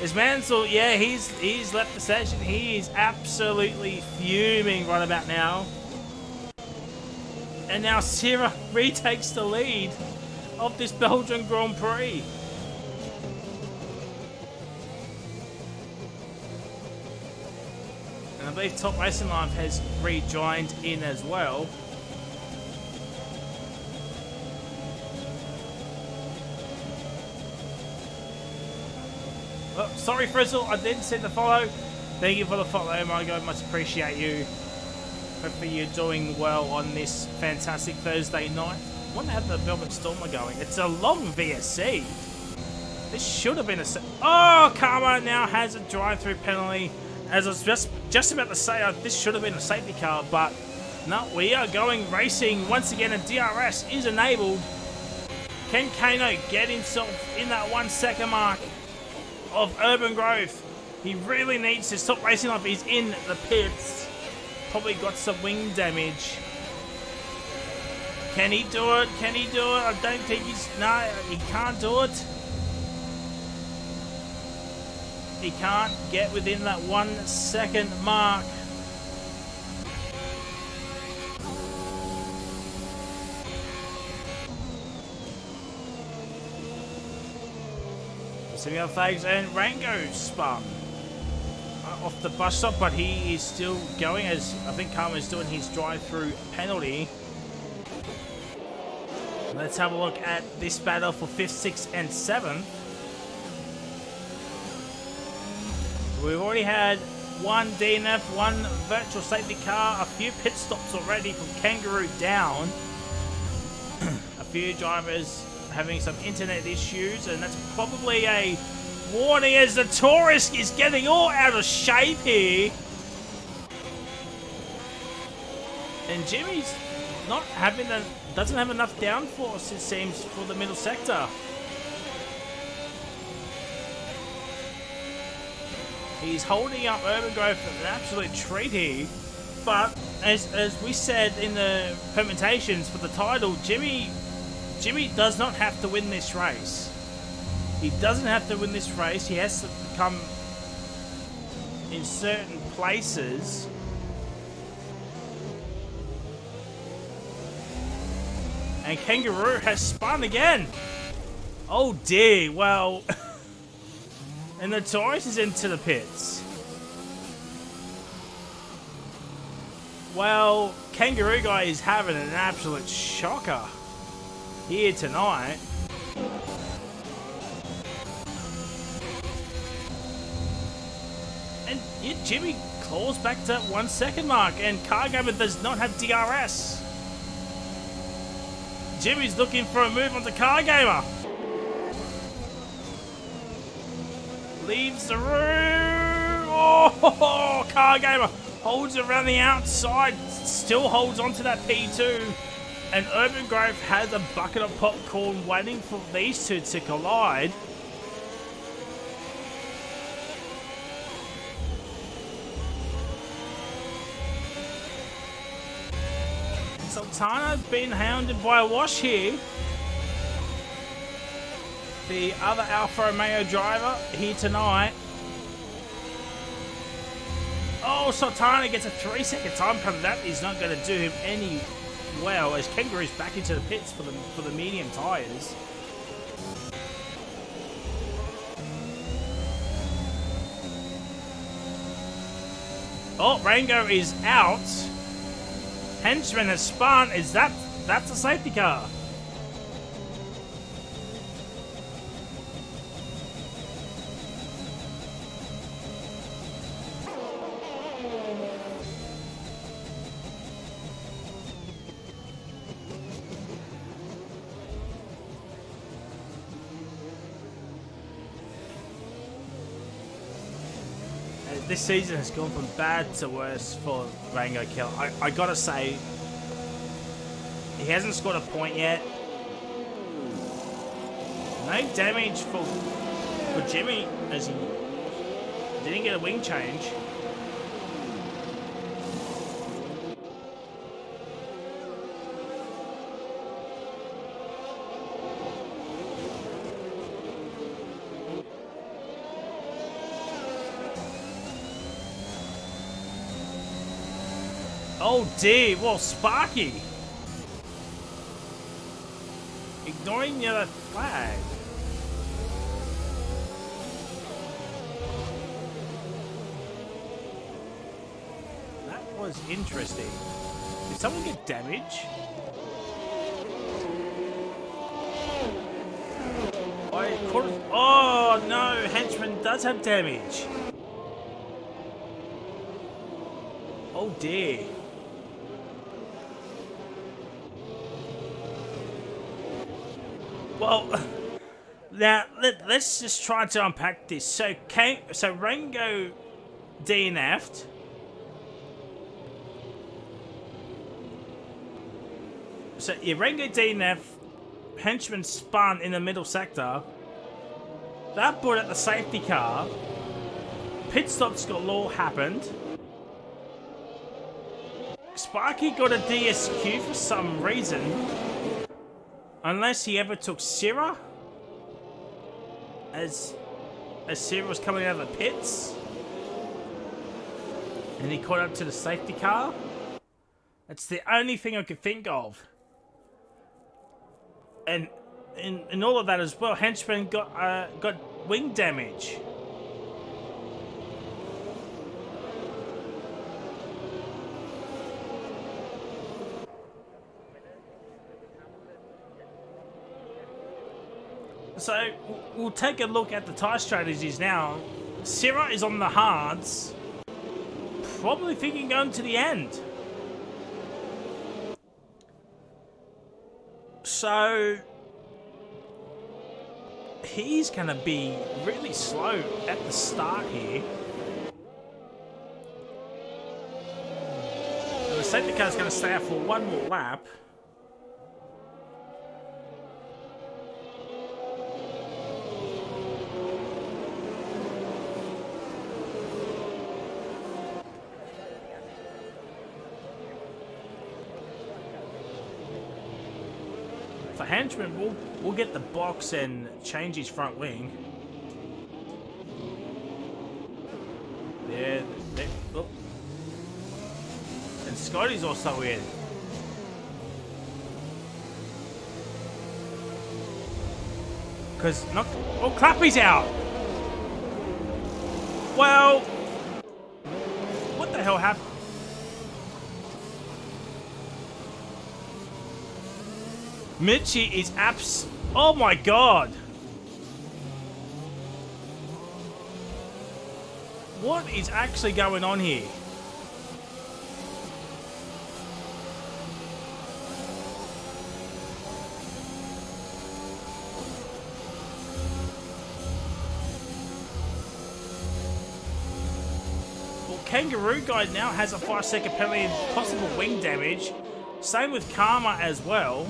[SPEAKER 2] Is Mansell, yeah, he's left the session. He is absolutely fuming right about now. And now Sierra retakes the lead of this Belgian Grand Prix. And I believe Top Racing Life has rejoined in as well. Oh, sorry, Frizzle, I didn't see the follow. Thank you for the follow, my God, much appreciate you. Hopefully you're doing well on this fantastic Thursday night. I wonder how the Melbourne Storm are going. It's a long VSC. This should have been a... Oh, Karma now has a drive-through penalty. As I was just about to say, this should have been a safety car, but no, we are going racing once again, and DRS is enabled. Can Kano get himself in that 1 second mark of Urban Grove? He really needs to stop racing off. He's in the pits. Probably got some wing damage. Can he do it? Can he do it? I don't think he's... No, he can't do it. He can't get within that 1 second mark. Samuel Fags and Rango spun off the bus stop, but he is still going, as I think Karma is doing his drive-through penalty. Let's have a look at this battle for 5th, 6th and 7th. We've already had one DNF, one virtual safety car, a few pit stops already from Kangaroo down. A few drivers having some internet issues, and that's probably a warning as the Taurus is getting all out of shape here. And Jimmy's not having doesn't have enough downforce, it seems, for the middle sector. He's holding up Urban Grove for an absolute treat here. But as we said in the permutations for the title, Jimmy does not have to win this race. He doesn't have to win this race. He has to come in certain places. And Kangaroo has spun again. Oh dear, well... and Notorious is into the pits. Well, Kangaroo Guy is having an absolute shocker here tonight. And yeah, Jimmy claws back to that 1 second mark, and Cargamer does not have DRS. Jimmy's looking for a move onto Cargamer. Leaves the room. Oh, Cargamer holds around the outside, still holds onto that P2. And Urban Grove has a bucket of popcorn waiting for these two to collide. Sultana being hounded by a wash here. The other Alfa Romeo driver here tonight. Oh, Sultana gets a 3-second time penalty. That is not going to do him any well as Kangaroo's back into the pits for the medium tyres. Oh, Rango is out. Henchman has spun. That's a safety car? This season has gone from bad to worse for Rango Kill. I gotta say, he hasn't scored a point yet. No damage for Jimmy as he didn't get a wing change. Oh dear, well, Sparky ignoring the other flag. That was interesting. Did someone get damage? Oh no, Henchman does have damage. Oh dear. Well, now let's just try to unpack this. So Rango DNF'd. So yeah, Rango DNF'd. Henchman spun in the middle sector. That brought out the safety car. Pit stops galore happened. Sparky got a DSQ for some reason. Unless he ever took Syrah. As Syrah was coming out of the pits. And he caught up to the safety car. That's the only thing I could think of. And in all of that as well, Henchman got wing damage. So, we'll take a look at the tyre strategies now. Syrah is on the hards. Probably thinking going to the end. So, he's going to be really slow at the start here. And the safety car is going to stay out for one more lap. For Henchman, we'll get the box and change his front wing. There. Oh. And Scotty's also in. Because not. Oh, Clappy's out. Well, what the hell happened? Mitchie is oh my god. What is actually going on here? Well, Kangaroo Guy now has a 5-second penalty and possible wing damage. Same with Karma as well.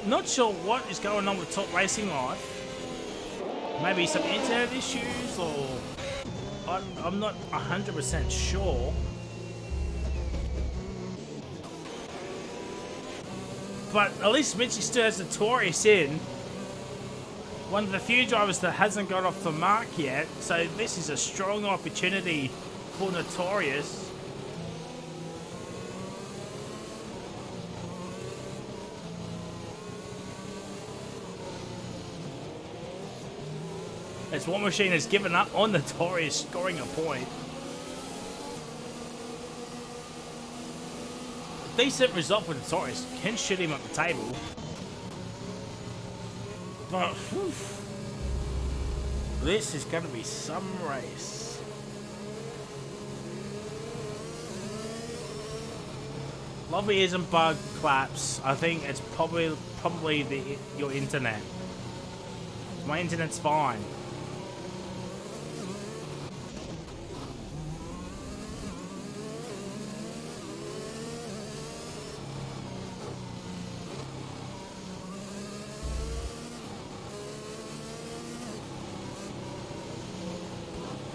[SPEAKER 2] Not sure what is going on with Top Racing Life. Maybe some internet issues, or I'm not 100% sure. But at least Mitchie still has Notorious in. One of the few drivers that hasn't got off the mark yet, so this is a strong opportunity for Notorious. As War Machine has given up on Notorious scoring a point. Decent result for Notorious. Can shoot him at the table. But whew, this is going to be some race. Lovely isn't bug claps. I think it's probably your internet. My internet's fine.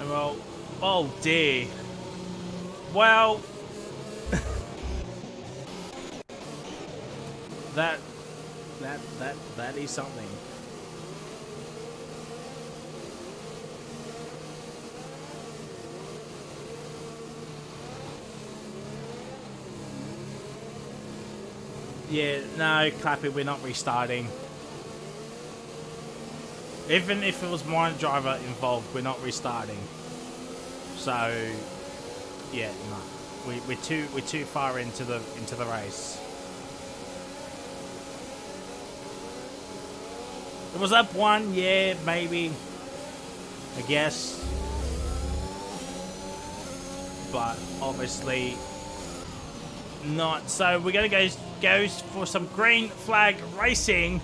[SPEAKER 2] Well, oh dear. Well, that is something. Yeah, no, Clappy, we're not restarting. Even if it was my driver involved, we're not restarting. So, yeah, no, we're too far into the race. It was up one, yeah, maybe, I guess, but obviously not. So we're gonna go for some green flag racing.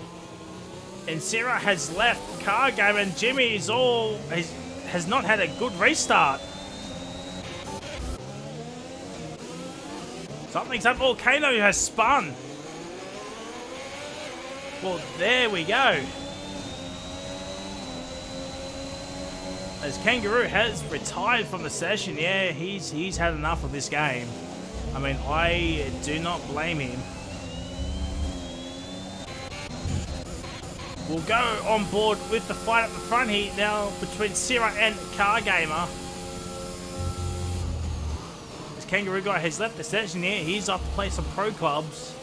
[SPEAKER 2] And Sarah has left Car Game, and Jimmy has not had a good restart. Something's up. Oh, Kano has spun. Well, there we go. As Kangaroo has retired from the session, yeah, he's had enough of this game. I mean, I do not blame him. We'll go on board with the fight up the front here now between Sierra and Car Gamer. As Kangaroo Guy has left the session here, he's off to play some pro clubs.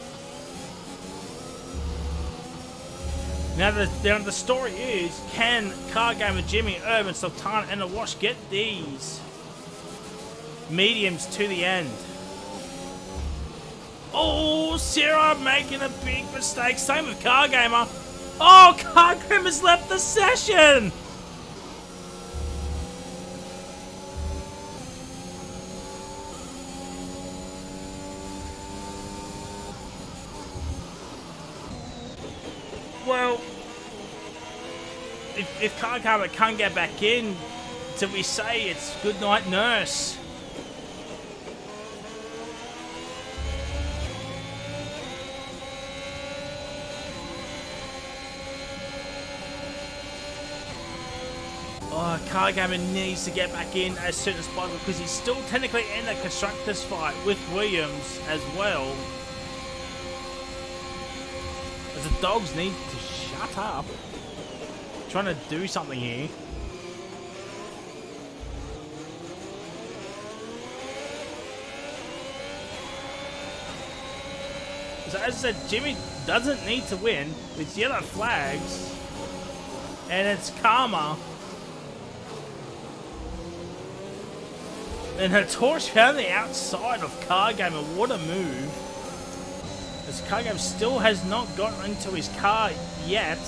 [SPEAKER 2] Now the story is, can Car Gamer, Jimmy, Urban, Sultan, and Awash get these mediums to the end? Oh, Sierra making a big mistake. Same with Car Gamer. Oh, Car Gamer's left the session! Well, if Car Gamer can't get back in, do we say it's good night, nurse? Oh, Car Gamer needs to get back in as soon as possible because he's still technically in a constructors fight with Williams as well. As the dogs need to shut up. Trying to do something here. So as I said, Jimmy doesn't need to win. It's yellow flags. And it's Karma. And Notorious found the outside of Cargamer. What a move. As Cargamer still has not gotten into his car yet.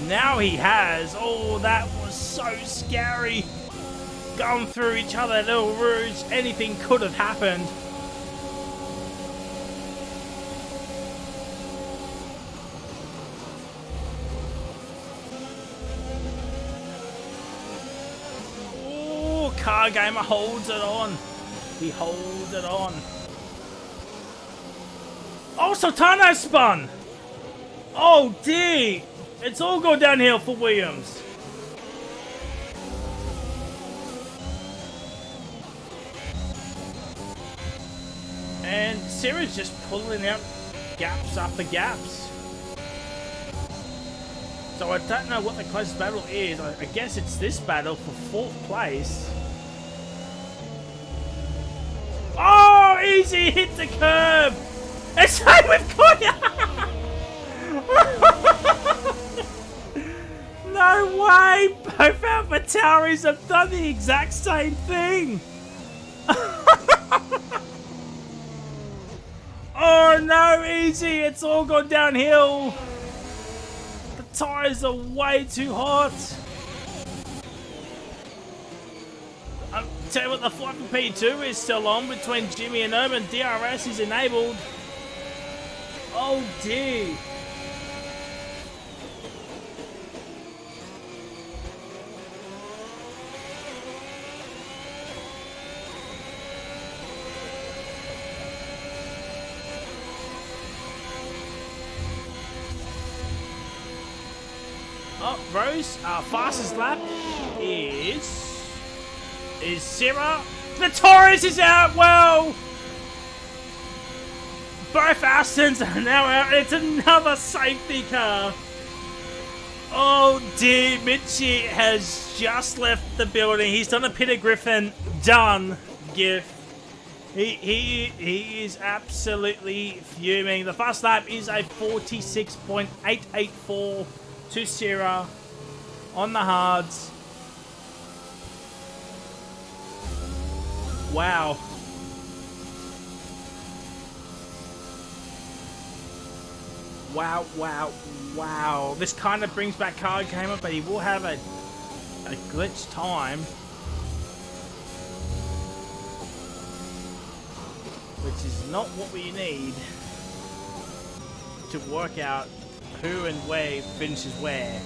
[SPEAKER 2] Now he has. Oh, that was so scary. Going through each other, little routes. Anything could have happened. Oh, Cargamer holds it on. He holds it on. Oh, Sultano spun. Oh, dear. It's all gone downhill for Williams. And Sarah's just pulling out gaps after gaps. So I don't know what the closest battle is. I guess it's this battle for 4th place. Oh, easy, hit the curb. And so we've got no way! Both AlphaTauris have done the exact same thing! Oh no, easy! It's all gone downhill! The tyres are way too hot! I'll tell you what, the fight for P2 is still on between Jimmy and Urban. DRS is enabled. Oh dear! Oh, Rose, our fastest lap is Sarah. The Taurus is out. Well, both Astons are now out. It's another safety car. Oh dear, Mitchie has just left the building. He's done a Peter Griffin. Done, Giff. He is absolutely fuming. The fast lap is a 46.884 to Sarah on the hards. Wow. Wow, wow, wow. This kind of brings back Card Gamer, but he will have a glitch time. Which is not what we need to work out who and where finishes where.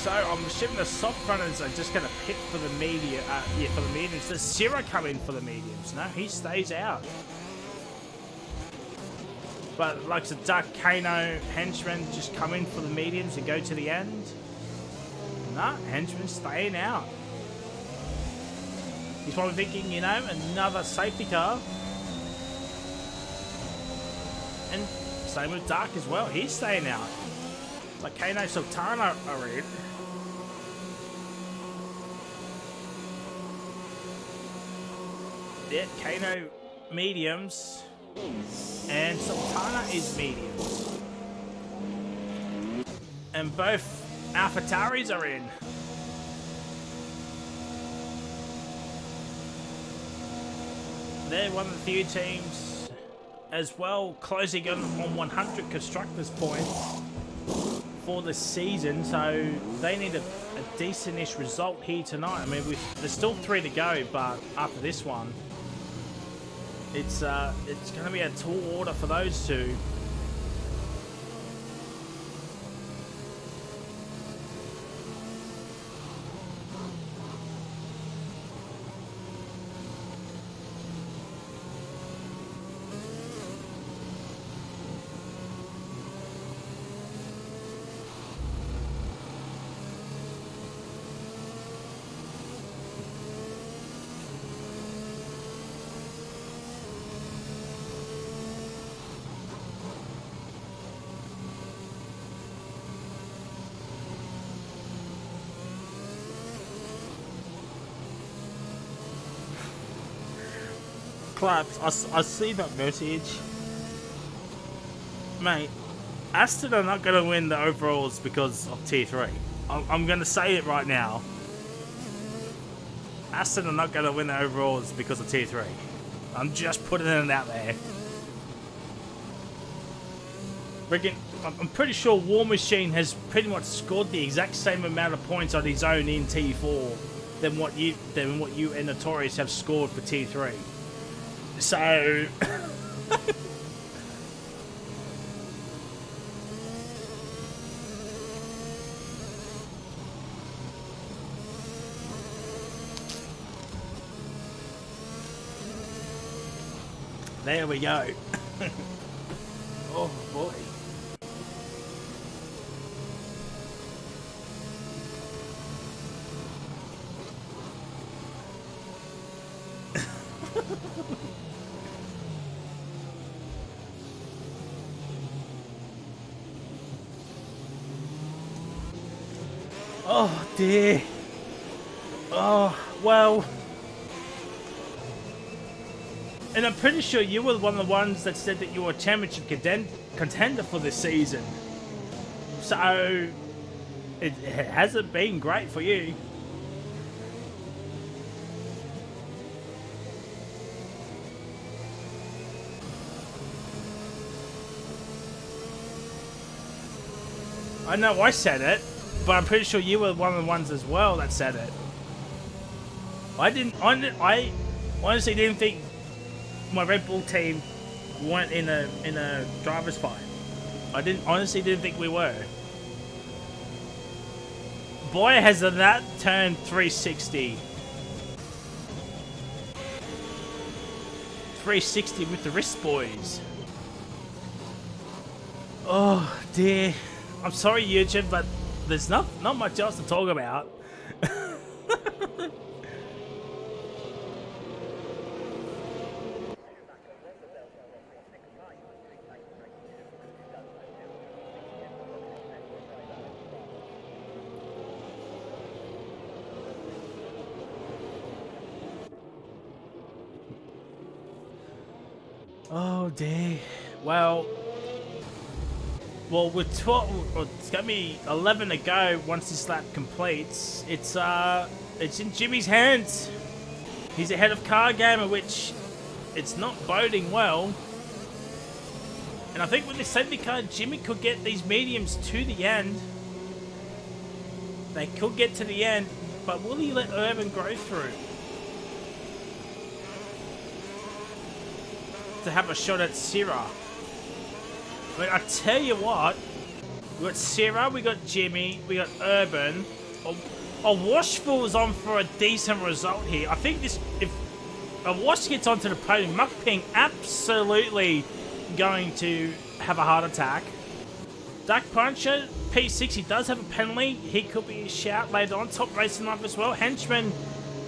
[SPEAKER 2] So I'm assuming the soft runners are just going to pit for the medium. Yeah, for the mediums. Does Sierra come in for the mediums? No, he stays out. But like the Duck, Kano, Henchman just come in for the mediums and go to the end. No, Henchman staying out. He's probably thinking, you know, another safety car. And same with Duck as well. He's staying out. Like Kano, Sultana are in. Yeah, Kano mediums and Sultana is mediums. And both AlphaTauris are in. They're one of the few teams as well closing in on 100 constructors points for the season, so they need a decent-ish result here tonight. I mean, there's still 3 to go, but after this one, it's going to be a tall order for those two. Claps, I see that message. Mate, Aston are not going to win the overalls because of Tier 3. I'm going to say it right now. Aston are not going to win the overalls because of Tier 3. I'm just putting it out there. I'm pretty sure War Machine has pretty much scored the exact same amount of points on his own in Tier 4 than what you and Notorious have scored for Tier 3. So there we go. Oh boy. Oh dear. Oh, well. And I'm pretty sure you were one of the ones that said that you were a championship contender for this season. So, it hasn't been great for you. I know I said it, but I'm pretty sure you were one of the ones as well that said it. I honestly didn't think my Red Bull team weren't in a driver's fight. I honestly didn't think we were. Boy, has that turned 360. 360 with the wrist, boys. Oh dear. I'm sorry, YouTube, but there's not much else to talk about. Oh dear. Well, with 12, it's gonna be 11 to go once this lap completes. It's in Jimmy's hands. He's ahead of Car Gamer, which it's not boding well. And I think with this safety car, Jimmy could get these mediums to the end. They could get to the end, but will he let Urban go through to have a shot at Syrah? I mean, I tell you what, we got Syrah, we got Jimmy, we got Urban. Washful is on for a decent result here. I think this, if a Wash gets onto the podium, Mukping absolutely going to have a heart attack. Duck Puncher, P6, he does have a penalty. He could be a shout later on. Top racing life as well. Henchman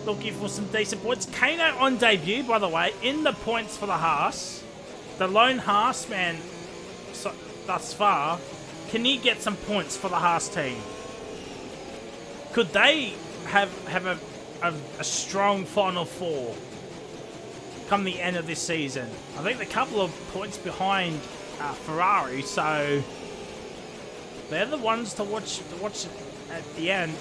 [SPEAKER 2] looking for some decent points. Kano on debut, by the way, in the points for the Haas. The lone Haas man thus far. Can he get some points for the Haas team? Could they have a strong Final Four come the end of this season? I think they're a couple of points behind Ferrari, so they're the ones to watch at the end.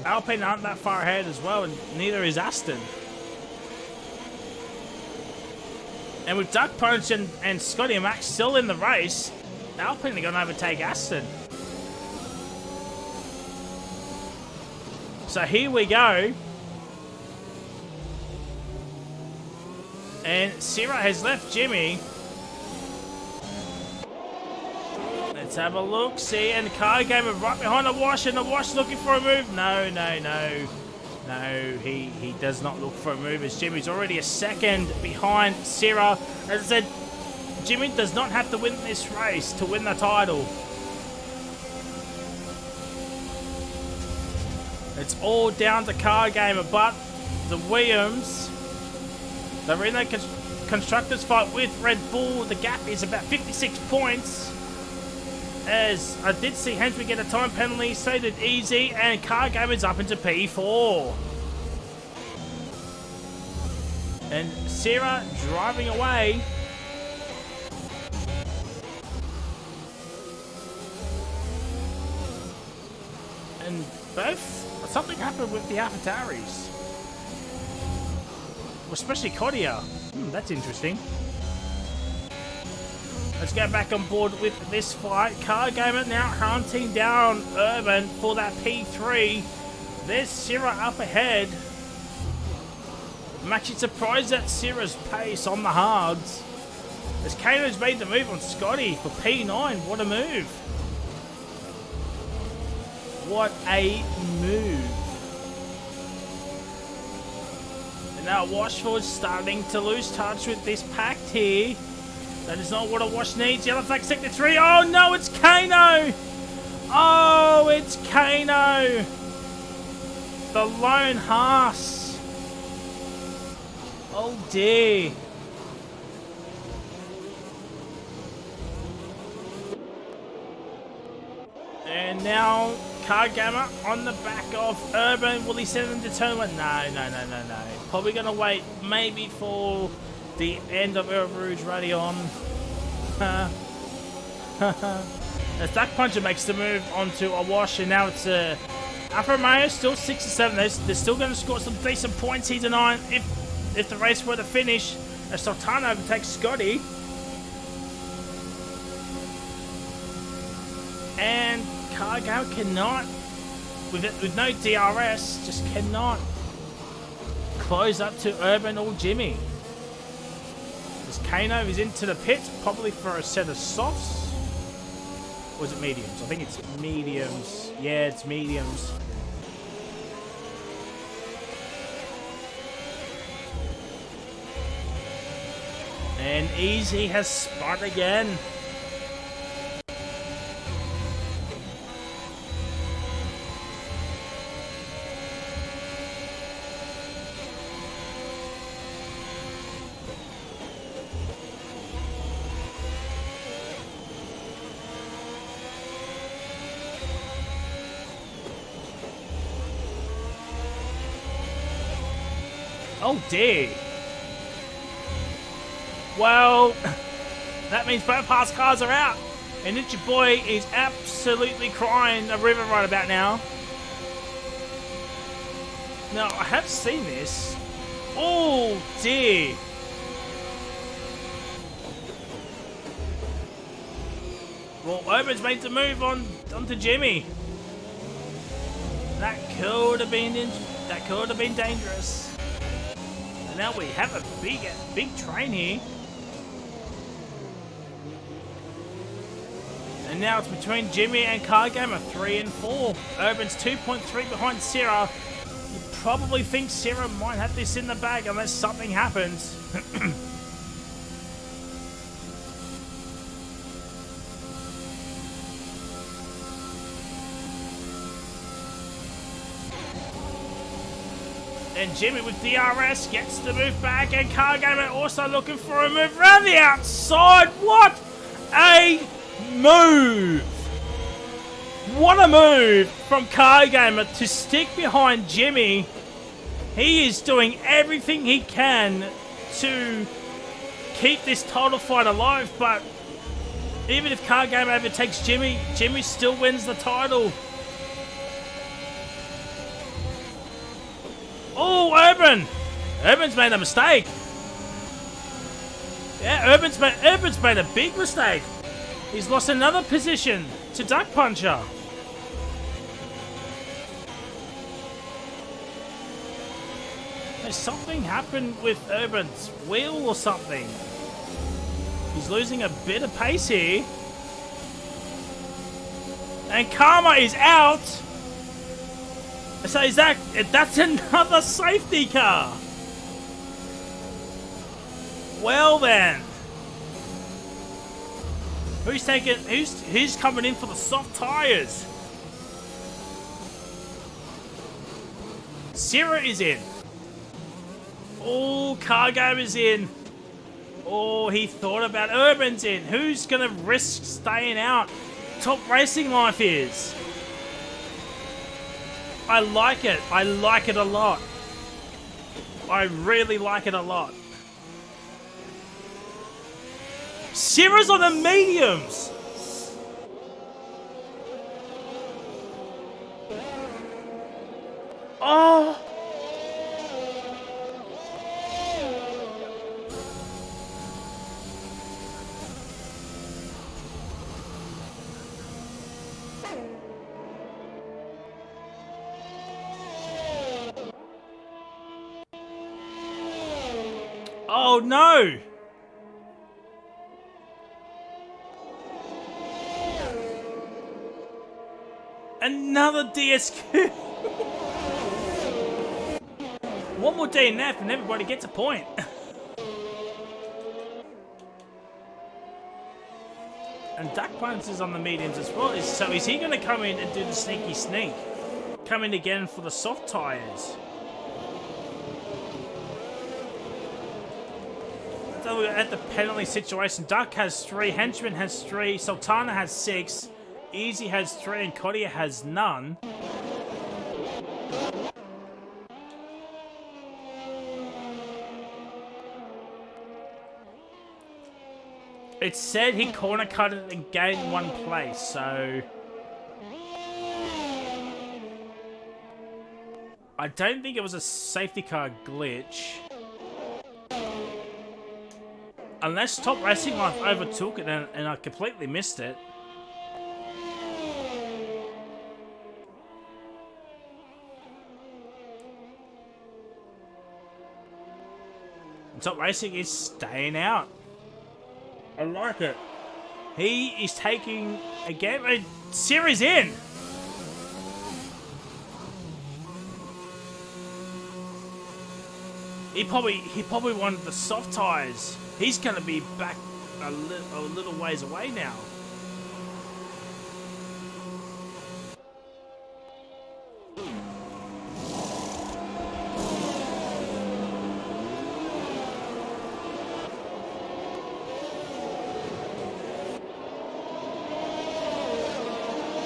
[SPEAKER 2] Alpine aren't that far ahead as well, and neither is Aston. And with Duck Punch and Scotty and Max still in the race, Alpine are going to overtake Aston. So here we go. And Syrah has left Jimmy. Let's have a look, see, and Car Gamer right behind the Wash, and the Wash looking for a move. No, he does not look for a move, as Jimmy's already a second behind Syrah. As I said, Jimmy does not have to win this race to win the title. It's all down to Car Gamer, but the Williams, they're in a constructors fight with Red Bull. The gap is about 56 points. As I did see Henry get a time penalty, so did Easy, and Car Gamer's up into P4. And Sierra driving away. And something happened with the AlphaTauris. Especially Kodia. That's interesting. Let's go back on board with this fight. Car Gamer now hunting down Urban for that P3. There's Sierra up ahead. I'm actually surprised at Sierra's pace on the hards. As Kano's made the move on Scotty for P9. What a move. What a move. And now Washford's starting to lose touch with this pact here. That is not what a Wash needs. Yellow flag sector 3. Oh no, it's Kano! Oh, it's Kano! The lone Haas. Oh dear. And now Car Gamer on the back of Urban. Will he send him to turn one? No. Probably going to wait maybe for the end of Eau Rouge Radion. As Duck Puncher makes the move onto a Wash, and now it's Alfa Romeo still 6 to 7. They're still going to score some decent points here tonight if the race were to finish. As Sultana overtakes Scotty. And Cargo cannot, with no DRS, just cannot close up to Urban or Jimmy. As Kano is into the pits, probably for a set of softs. Or is it mediums? I think it's mediums. Yeah, it's mediums. And Easy has spun again. Oh dear. Well, that means both Haas cars are out. And Ninja Boy is absolutely crying a river right about now. Now, I have seen this. Oh dear. Well, Urban's made the move onto Jimmy. That could have been dangerous. And now we have a big train here. And now it's between Jimmy and Car Gamer 3 and 4. Urban's 2.3 behind Sierra. You probably think Sierra might have this in the bag unless something happens. And Jimmy with DRS gets the move back, and Car Gamer also looking for a move around the outside. What a move! What a move from Car Gamer to stick behind Jimmy. He is doing everything he can to keep this title fight alive, but even if Car Gamer overtakes Jimmy, Jimmy still wins the title. Oh, Urban! Urban's made a mistake. Yeah, Urban's made a big mistake. He's lost another position to Duck Puncher. Has something happened with Urban's wheel or something? He's losing a bit of pace here. And Karma is out. So that's another safety car. Well then. Who's coming in for the soft tires? Sierra is in. Oh, Cargo is in. Oh, he thought about Urban's in. Who's gonna risk staying out? Top Racing Life is. I like it. I like it a lot. I really like it a lot. Sierra's on the mediums! Oh! Oh no! Another DSQ! One more DNF and everybody gets a point. And Duck Punch is on the mediums as well. So is he going to come in and do the sneaky sneak? Come in again for the soft tyres. So we're at the penalty situation. Duck has 3, Henchman has 3, Sultana has 6, Easy has 3, and Kodia has none. It said he corner cut it and gained 1 place, so I don't think it was a safety car glitch. Unless Top Racing Life overtook it and I completely missed it. And Top Racing is staying out. I like it. He is taking a game. Series in. He probably wanted the soft tyres. He's going to be back a little ways away now.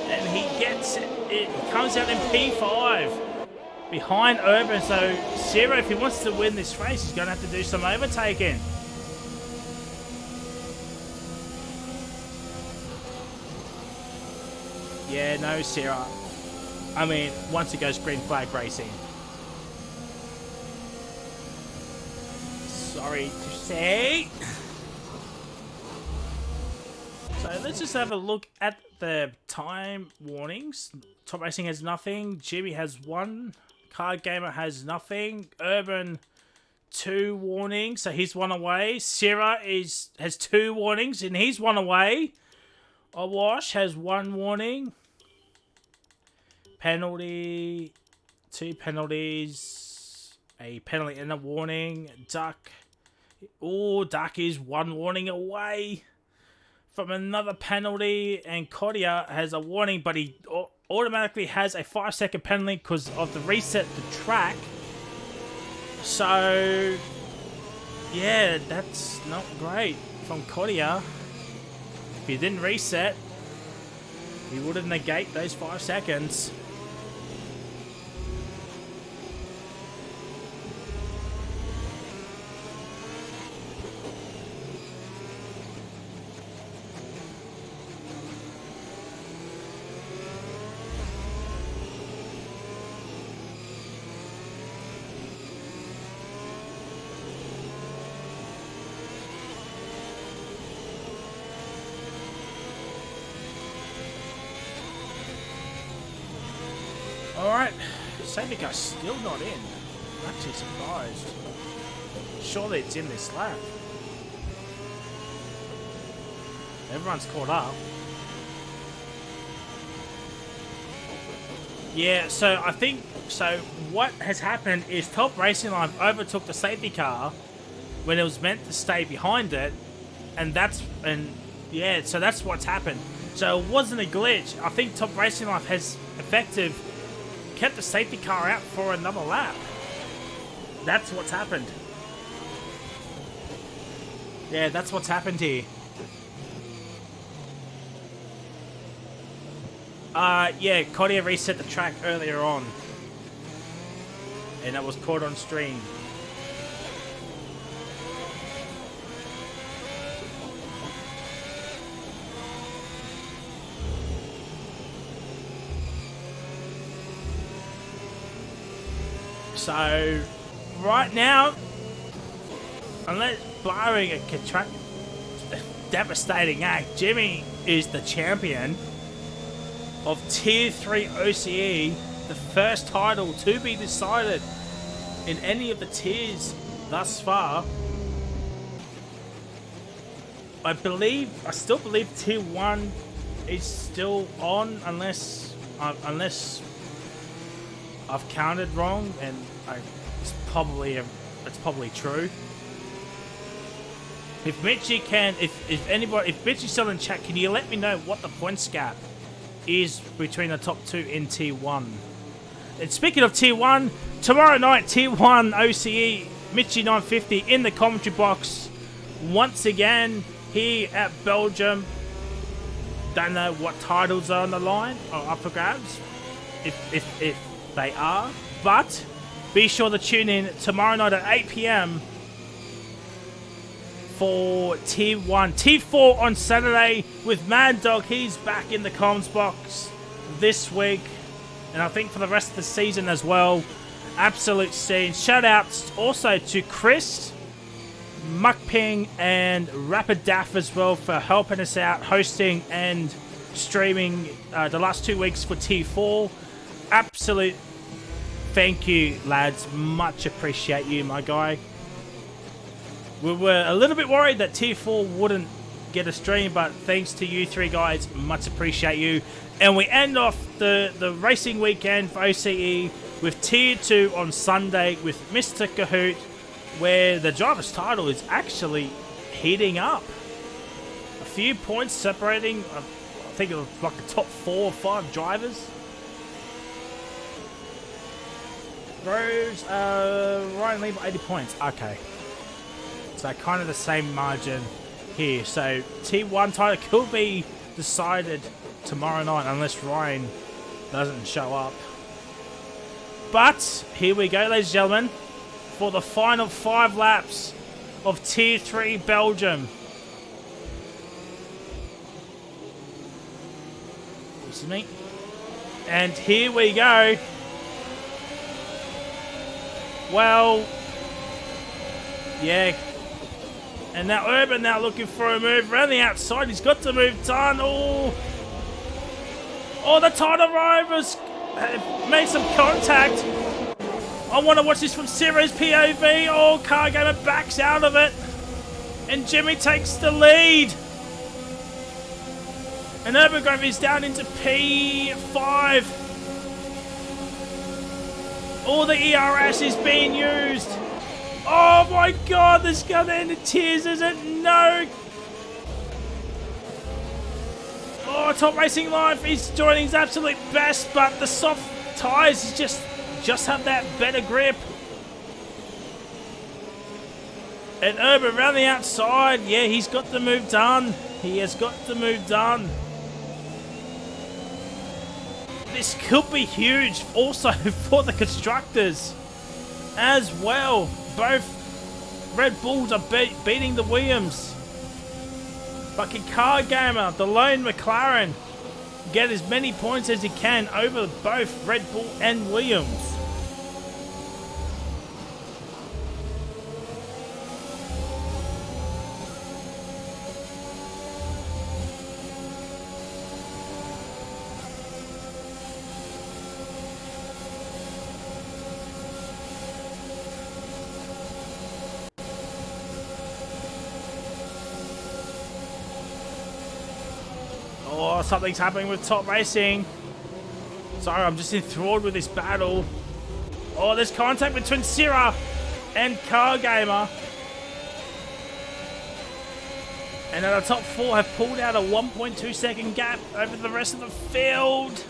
[SPEAKER 2] And he gets it. It comes out in P5 behind Urban. So Zero, if he wants to win this race, he's going to have to do some overtaking. Yeah, no, Sarah. I mean, once it goes green flag racing. Sorry to say. So let's just have a look at the time warnings. Top Racing has nothing. Jimmy has 1. Card Gamer has nothing. Urban 2 warnings, so he's 1 away. Sarah has 2 warnings and he's 1 away. Awash has 1 warning. Penalty. 2 penalties. A penalty and a warning. Duck. Oh, Duck is 1 warning away from another penalty. And Kodia has a warning, but he automatically has a 5-second penalty because of the reset the track. So, yeah, that's not great from Kodia. If he didn't reset, he would have negated those 5 seconds. Alright, safety car's still not in. I'm actually surprised. Surely it's in this lap. Everyone's caught up. Yeah, so I think, so what has happened is Top Racing Line overtook the safety car when it was meant to stay behind it. Yeah, so that's what's happened. So it wasn't a glitch. I think Top Racing Life has kept the safety car out for another lap. That's what's happened. Yeah, that's what's happened here. Yeah, Kodia reset the track earlier on. and that was caught on stream. So, right now, unless barring a devastating act, Jimmy is the champion of Tier 3 OCE, the first title to be decided in any of the tiers thus far. I still believe Tier 1 is still on, unless I've counted wrong, and it's probably true. If Mitchie can, if Mitchie's still in chat, can you let me know what the points gap is between the top two in Tier 1? And speaking of Tier 1, tomorrow night, Tier 1 OCE, Mitchie 950 in the commentary box. Once again, here at Belgium. Don't know what titles are on the line or up for grabs, if they are. But be sure to tune in tomorrow night at 8 PM for Tier 1. Tier 4 on Saturday with Mad Dog. He's back in the comms box this week, and I think for the rest of the season as well. Absolute scene. Shout outs also to Chris, Muckping, and Rapid Daff as well for helping us out, hosting and streaming the last 2 weeks for Tier 4. Absolute thank you, lads. Much appreciate you, my guy. We were a little bit worried that Tier 4 wouldn't get a stream, but thanks to you three guys, much appreciate you. And we end off the racing weekend for OCE with Tier 2 on Sunday with Mr. Kahoot, where the driver's title is actually heating up. A few points separating, I think it was like the top 4 or 5 drivers. Rose, Ryan Lee, 80 points. Okay. So kind of the same margin here. So Tier 1 title could be decided tomorrow night unless Ryan doesn't show up. But here we go, ladies and gentlemen, for the final 5 laps of Tier 3 Belgium. Listen to me. And here we go. Well, yeah. And now Urban now looking for a move around the outside. He's got the move done. Oh, the title rivals have made some contact. I want to watch this from Ciro's POV. Oh, Car Gamer backs out of it. And Jimmy takes the lead. And Urban Grove is down into P5. All the ERS is being used. Oh my god, this is going to end in tears, is it? No. Oh, Top Racing Life is joining his absolute best, but the soft tyres just have that better grip. And Urban around the outside. Yeah, he's got the move done. He has got the move done. This could be huge also for the constructors as well. Both Red Bulls are beating the Williams. But can Car Gamer, the lone McLaren, get as many points as he can over both Red Bull and Williams? Oh, something's happening with Top Racing. Sorry, I'm just enthralled with this battle. Oh, there's contact between Cira and Car Gamer. And now the top 4 have pulled out a 1.2 second gap over the rest of the field.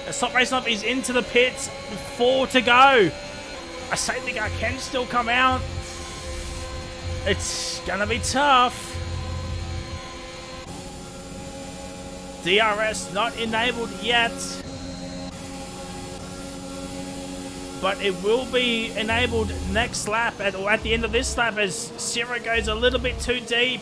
[SPEAKER 2] The Top Racing Up is into the pits. 4 to go. A safety car can still come out. It's gonna be tough. DRS not enabled yet. But it will be enabled next lap, or at the end of this lap, as Sierra goes a little bit too deep.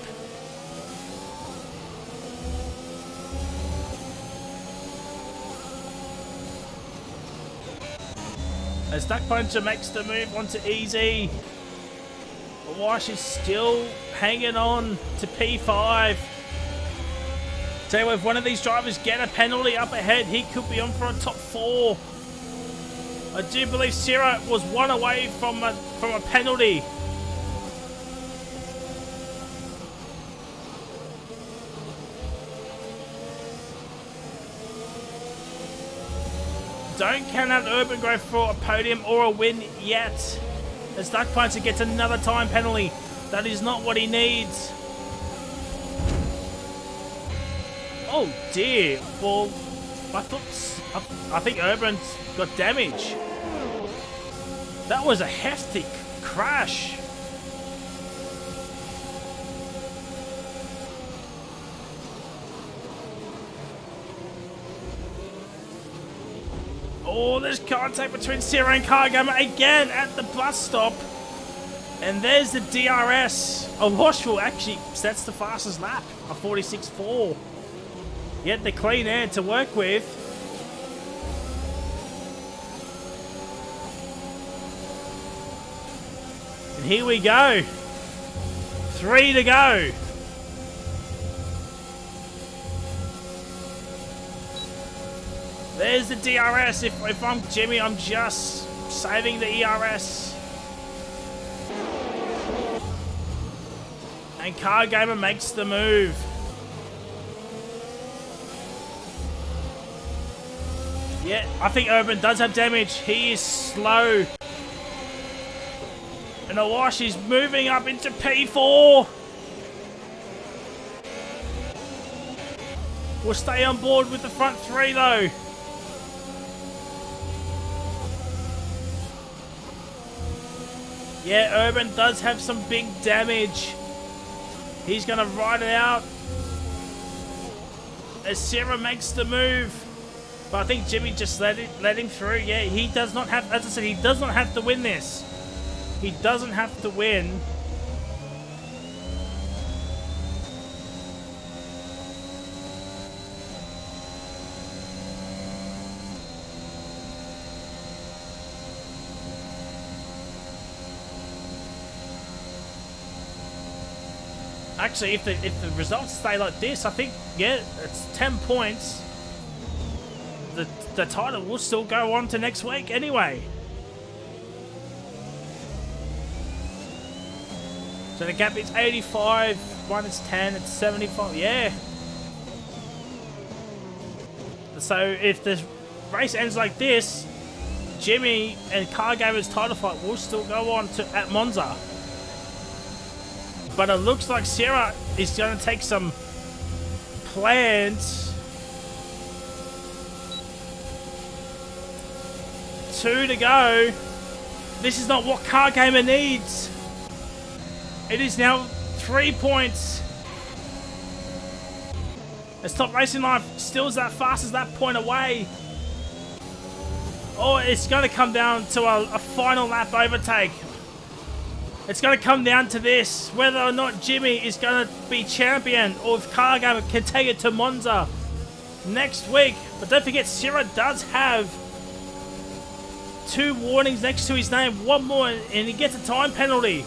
[SPEAKER 2] As Duck Puncher makes the move onto easy. Wash is still hanging on to P5. Tell you what, if one of these drivers get a penalty up ahead, he could be on for a top 4. I do believe Sierra was one away from a penalty. Don't count out Urban Grove for a podium or a win yet. As Duck Puncher gets another time penalty. That is not what he needs. Oh dear. Well, I think Urban's got damage. That was a hefty crash. Oh, there's contact between Sierra and Cargamer again at the bus stop. And there's the DRS. Oh, Washful actually sets the fastest lap, a 46.4. Yet the clean air to work with. And here we go. 3 to go. There's the DRS. If I'm Jimmy, I'm just saving the ERS. And Cargamer makes the move. Yeah, I think Urban does have damage. He is slow. And Awash is moving up into P4. We'll stay on board with the front 3 though. Yeah, Urban does have some big damage. He's going to ride it out as Sierra makes the move. But I think Jimmy just let him through. Yeah, he does not have, as I said, he does not have to win this. He doesn't have to win. Actually, if the results stay like this, I think, yeah, it's 10 points. The title will still go on to next week anyway. So the gap is 85, minus 10, it's 75, yeah. So if the race ends like this, Jimmy and Cargamer's title fight will still go on at Monza. But it looks like Sierra is going to take some plans. 2 to go. This is not what Cargamer needs. It is now 3 points. As Top Racing Life still is that fast as that point away. Oh, it's going to come down to a final lap overtake. It's going to come down to this, whether or not Jimmy is going to be champion or if Cargamer can take it to Monza next week. But don't forget, Sierra does have 2 warnings next to his name, 1 more, and he gets a time penalty.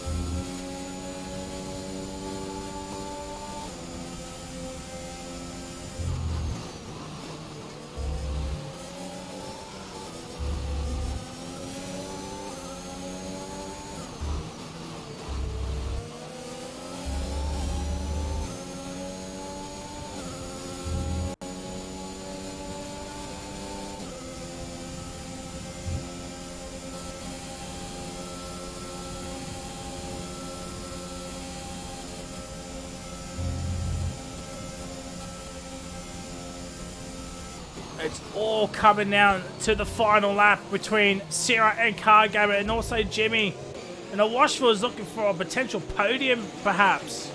[SPEAKER 2] It's all coming down to the final lap between Sierra and Cargamer and also Jimmy. And Washful is looking for a potential podium, perhaps.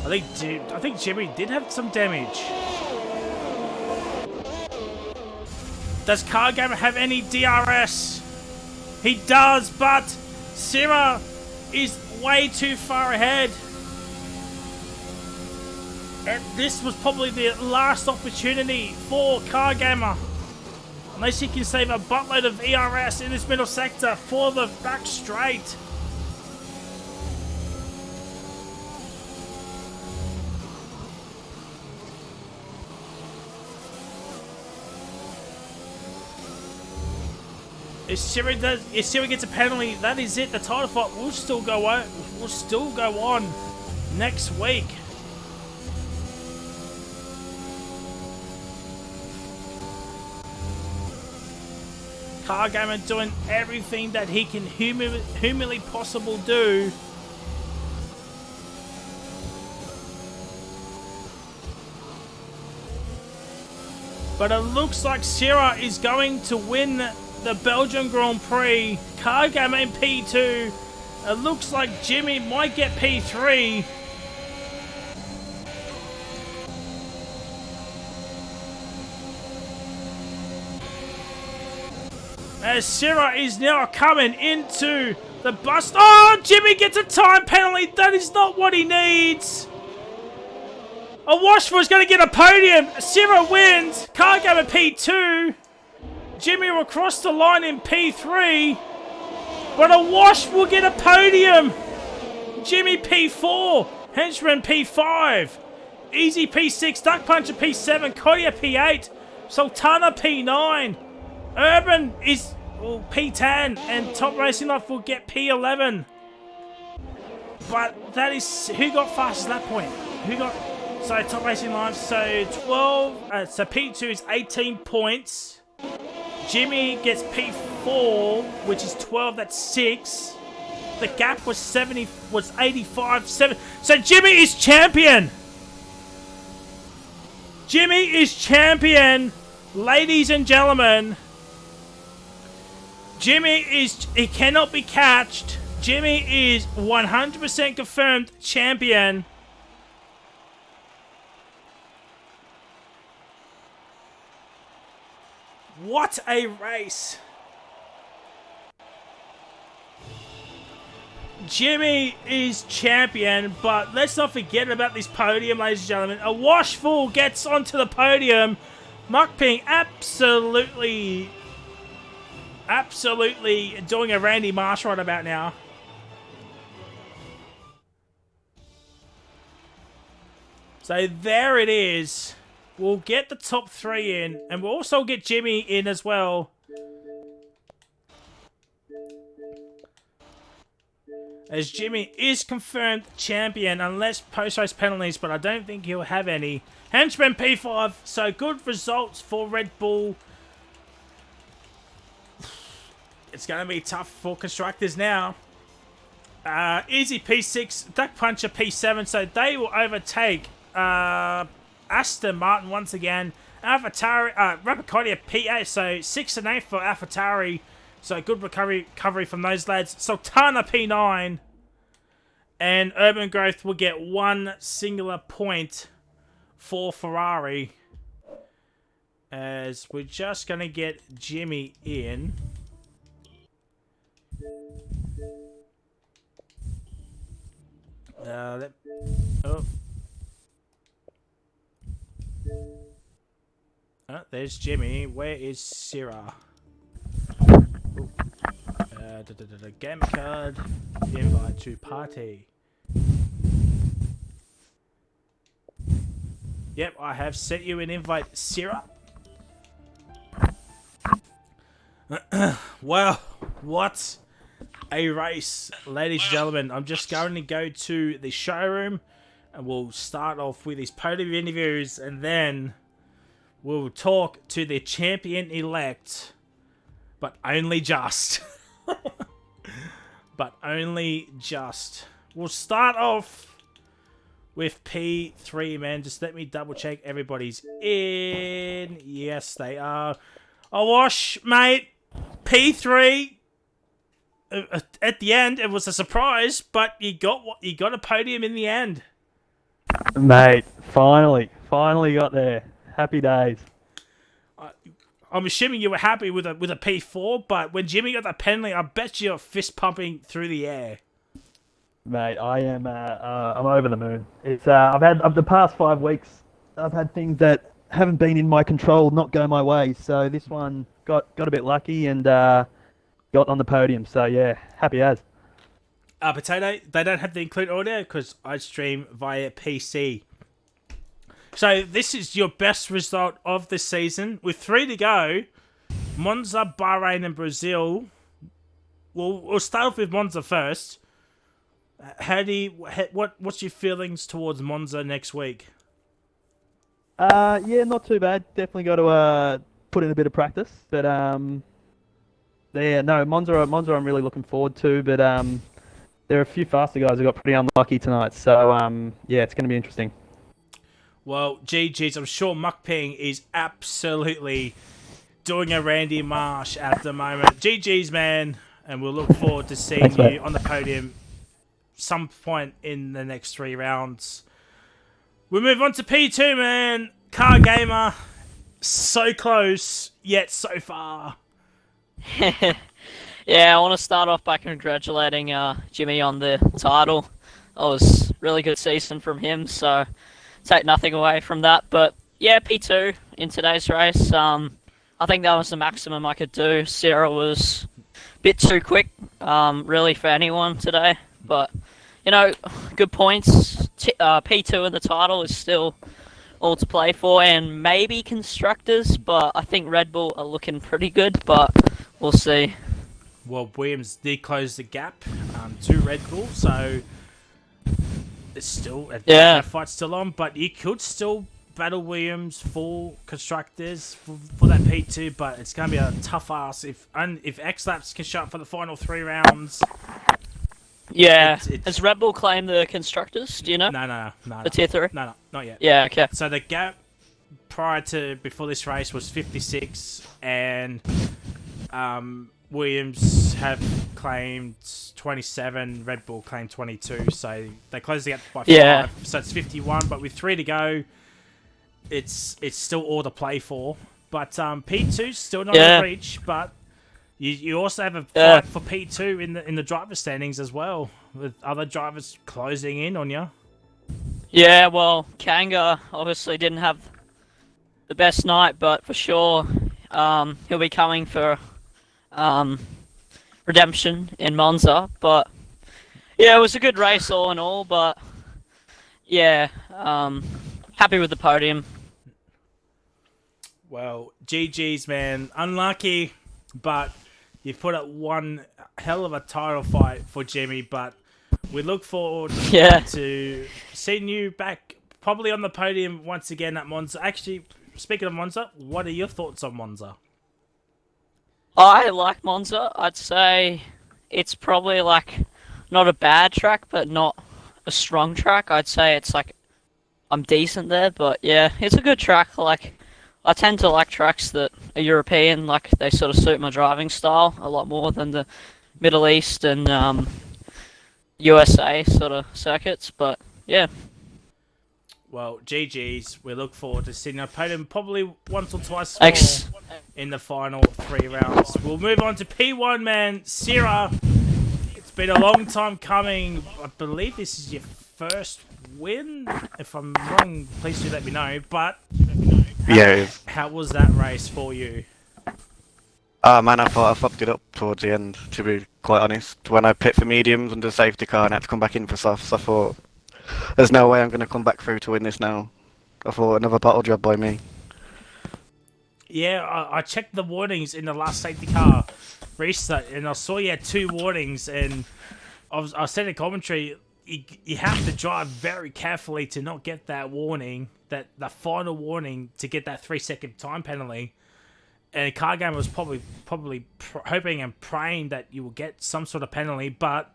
[SPEAKER 2] I think Jimmy did have some damage. Does Cargamer have any DRS? He does, but Sierra is way too far ahead. And this was probably the last opportunity for Cargamer. Unless he can save a buttload of ERS in this middle sector for the back straight. If Siri gets a penalty, that is it. The title fight will still go on next week. Cargamer doing everything that he can humanly possible do. But it looks like Sierra is going to win the Belgian Grand Prix. Cargamer in P2. It looks like Jimmy might get P3. As Sierra is now coming into the bus. Oh, Jimmy gets a time penalty. That is not what he needs. A Washford's going to get a podium. Sierra wins. Cargamer P2. Jimmy will cross the line in P3. But a Wash will get a podium. Jimmy P4. Henchman P5. Easy P6. Duck Puncher P7. Kodia P8. Sultana P9. Urban is P10 and Top Racing Life will get P11. But that is who got fastest at that point. So Top Racing Life, so 12, so P2 is 18 points. Jimmy gets P4, which is 12, that's 6. The gap was 85, 7. So Jimmy is champion. Jimmy is champion, ladies and gentlemen. He cannot be catched. Jimmy is 100% confirmed champion. What a race. Jimmy is champion, but let's not forget about this podium, ladies and gentlemen. A Washful gets onto the podium. Muck Ping absolutely doing a Randy Marsh right about now. So there it is. We'll get the top 3 in, and we'll also get Jimmy in as well. As Jimmy is confirmed champion, unless post-race penalties, but I don't think he'll have any. Henchman P5, so good results for Red Bull. It's going to be tough for constructors now. Easy P6, Duck Puncher P7, so they will overtake Aston Martin once again. AlphaTauri, Rapicodia P8, so 6 and 8 for AlphaTauri. So good recovery from those lads. Sultana P9. And Urban Growth will get 1 singular point for Ferrari. As we're just going to get Jimmy in. There's Jimmy. Where is Sierra? Game card. Invite to party. Yep, I have sent you an invite, Sierra. Well, what a race, ladies and gentlemen. I'm just going to go to the showroom and we'll start off with these podium interviews and then we'll talk to the champion-elect, but only just. But only just. We'll start off with P3, man. Just let me double check everybody's in. Yes, they are. Awash, mate. P3. At the end, it was a surprise, but you got a podium in the end.
[SPEAKER 5] Mate, finally got there. Happy days.
[SPEAKER 2] I'm assuming you were happy with a P4, but when Jimmy got that penalty, I bet you're fist pumping through the air.
[SPEAKER 5] Mate, I am. I'm over the moon. It's. I've had of the past 5 weeks. I've had things that haven't been in my control not go my way. So this one got a bit lucky and got on the podium. So yeah, happy as.
[SPEAKER 2] Potato, they don't have the include audio because I stream via PC. So this is your best result of the season. With 3 to go, Monza, Bahrain and Brazil. We'll start off with Monza first. What's your feelings towards Monza next week?
[SPEAKER 5] Yeah, not too bad. Definitely got to put in a bit of practice. But yeah, no, Monza I'm really looking forward to. But there are a few faster guys who got pretty unlucky tonight. So yeah, it's going to be interesting.
[SPEAKER 2] Well, GG's, I'm sure Mukping is absolutely doing a Randy Marsh at the moment. GG's, man, and we'll look forward to seeing
[SPEAKER 5] Thanks,
[SPEAKER 2] you
[SPEAKER 5] mate.
[SPEAKER 2] on the podium some point in the next 3 rounds. We move on to P2, man. Car Gamer, so close, yet so far.
[SPEAKER 6] Yeah, I want to start off by congratulating Jimmy on the title. It was a really good season from him, so take nothing away from that. But yeah, P2 in today's race. I think that was the maximum I could do. Sarah was a bit too quick, really, for anyone today. But, you know, good points. P2 in the title is still all to play for, and maybe constructors, but I think Red Bull are looking pretty good, but we'll see.
[SPEAKER 2] Well, Williams did close the gap to Red Bull, so it's still that fight's still on. But you could still battle Williams for constructors for that P2, but it's going to be a tough ass if X-Laps can show up for the final 3 rounds.
[SPEAKER 6] Yeah. Has Red Bull claimed the constructors? Do you know?
[SPEAKER 2] No.
[SPEAKER 6] The tier 3?
[SPEAKER 2] No, not yet.
[SPEAKER 6] Yeah. Okay.
[SPEAKER 2] So the gap before this race was 56, and Williams have claimed 27, Red Bull claimed 22, so they closed the gap by 5, so it's 51, but with 3 to go, it's still all to play for. But P2's still not in reach, but you also have a fight for P2 in the driver standings as well, with other drivers closing in on you.
[SPEAKER 6] Yeah, well, Kanga obviously didn't have the best night, but for sure he'll be coming for redemption in Monza. But yeah, it was a good race all in all, but yeah, happy with the podium.
[SPEAKER 2] Well, GG's, man. Unlucky, but you've put up one hell of a title fight for Jimmy, but we look forward to seeing you back probably on the podium once again at Monza. Actually, speaking of Monza, what are your thoughts on Monza?
[SPEAKER 6] I like Monza. I'd say it's probably like not a bad track, but not a strong track. I'd say it's like I'm decent there, but yeah, it's a good track. Like I tend to like tracks that are European, like they sort of suit my driving style a lot more than the Middle East and USA sort of circuits. But yeah.
[SPEAKER 2] Well, GG's. We look forward to seeing our podium probably once or twice more in the final 3 rounds. We'll move on to P1, man. Sierra, it's been a long time coming. I believe this is your first win. If I'm wrong, please do let me know. But how was that race for you?
[SPEAKER 7] Man, I thought I fucked it up towards the end, to be quite honest. When I pit for mediums under the safety car and had to come back in for softs, I thought, there's no way I'm going to come back through to win this now. I thought another battle job by me.
[SPEAKER 2] Yeah, I checked the warnings in the last safety car restart, and I saw you had 2 warnings, and I said in commentary, you have to drive very carefully to not get that warning, the final warning, to get that 3-second time penalty. And Car Gamer was probably hoping and praying that you will get some sort of penalty, but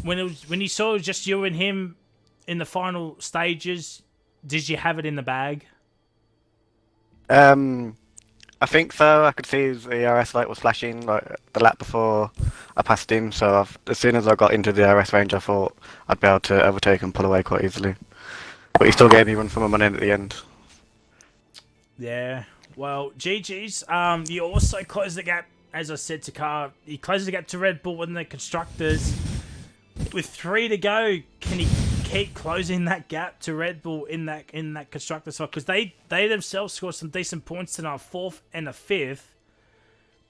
[SPEAKER 2] when you saw just you and him in the final stages, did you have it in the bag?
[SPEAKER 7] I think so. I could see his ERS light was flashing like the lap before I passed him, so as soon as I got into the ERS range, I thought I'd be able to overtake and pull away quite easily. But he still gave me one for my money at the end.
[SPEAKER 2] Yeah. Well, GG's. You also closed the gap, as I said to Carr. You closed the gap to Red Bull and the constructors. With 3 to go, can he keep closing that gap to Red Bull in that constructor side? Because they themselves scored some decent points tonight, 4th and a 5th.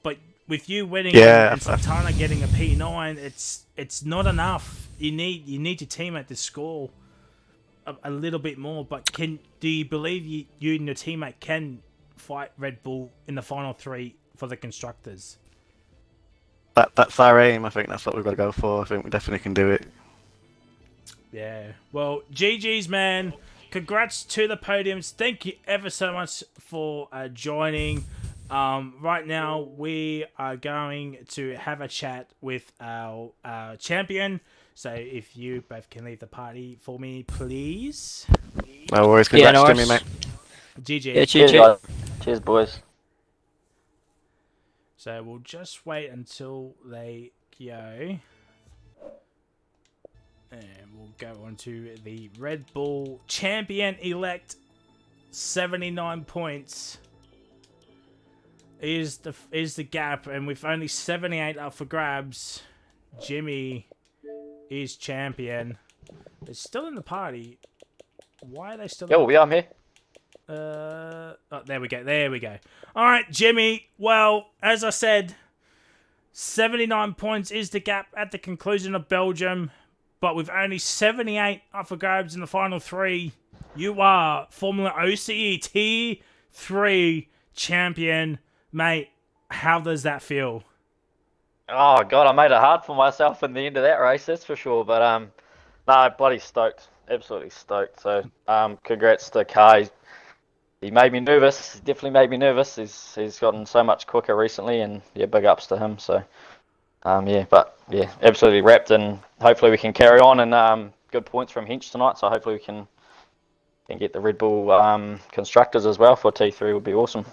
[SPEAKER 2] But with you winning and Santana getting a P9, it's not enough. You need your teammate to score a little bit more. But do you believe you and your teammate can fight Red Bull in the final 3 for the constructors?
[SPEAKER 7] That's our aim. I think that's what we've got to go for. I think we definitely can do it.
[SPEAKER 2] Yeah. Well, GG's, man. Congrats to the podiums. Thank you ever so much for joining. Right now, we are going to have a chat with our champion. So if you both can leave the party for me, please.
[SPEAKER 7] No worries. Congrats to me, mate.
[SPEAKER 2] GG.
[SPEAKER 6] Yeah,
[SPEAKER 4] Cheers,
[SPEAKER 6] GG.
[SPEAKER 4] guys. Cheers, boys.
[SPEAKER 2] So we'll just wait until they go. And we'll go on to the Red Bull champion-elect. 79 points is the gap, and with only 78 up for grabs, Jimmy is champion. They're still in the party. Why are they still?
[SPEAKER 4] Yo, I'm here.
[SPEAKER 2] Oh, there we go. All right, Jimmy. Well, as I said, 79 points is the gap at the conclusion of Belgium, but with only 78 up for grabs in the final 3, you are FormulaOCE T3 champion, mate. How does that feel?
[SPEAKER 4] Oh god, I made it hard for myself in the end of that race, that's for sure. But no, bloody stoked, absolutely stoked. So congrats to Kai. He made me nervous. Definitely made me nervous. He's gotten so much quicker recently, and yeah, big ups to him. So absolutely wrapped, and hopefully we can carry on and good points from Hench tonight. So hopefully we can get the Red Bull constructors as well for T3 would be awesome.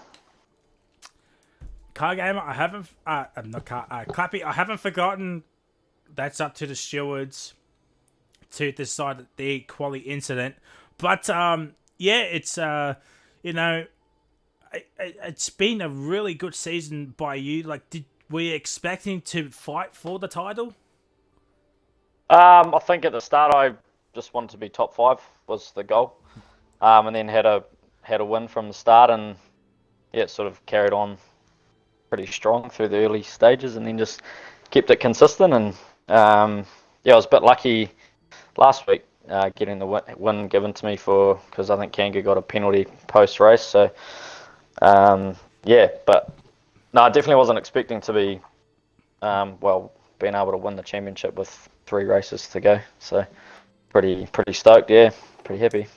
[SPEAKER 2] Car Gamer, I haven't Clappy, I haven't forgotten. That's up to the stewards to decide the quality incident. But it's it's been a really good season by you. Like, were you expecting to fight for the title?
[SPEAKER 4] I think at the start I just wanted to be top 5 was the goal, and then had a win from the start, and yeah, it sort of carried on pretty strong through the early stages, and then just kept it consistent. And I was a bit lucky last week getting the win given to me because I think Kanga got a penalty post race. So but no, I definitely wasn't expecting to be being able to win the championship with 3 races to go. So pretty stoked, yeah, pretty happy.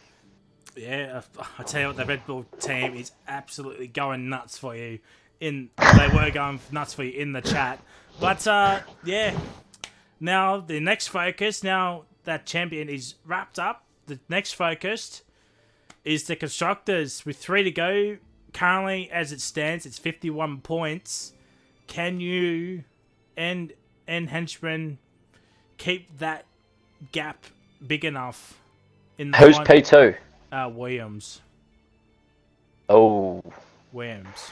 [SPEAKER 2] Yeah, I tell you what, the Red Bull team is absolutely going nuts for you. They were going nuts for you in the chat. But now the next focus, now that champion is wrapped up, the next focus is the constructors with 3 to go. Currently, as it stands, it's 51 points. Can you and Henchman keep that gap big enough?
[SPEAKER 4] Who's P2?
[SPEAKER 2] Williams.
[SPEAKER 4] Oh.
[SPEAKER 2] Williams.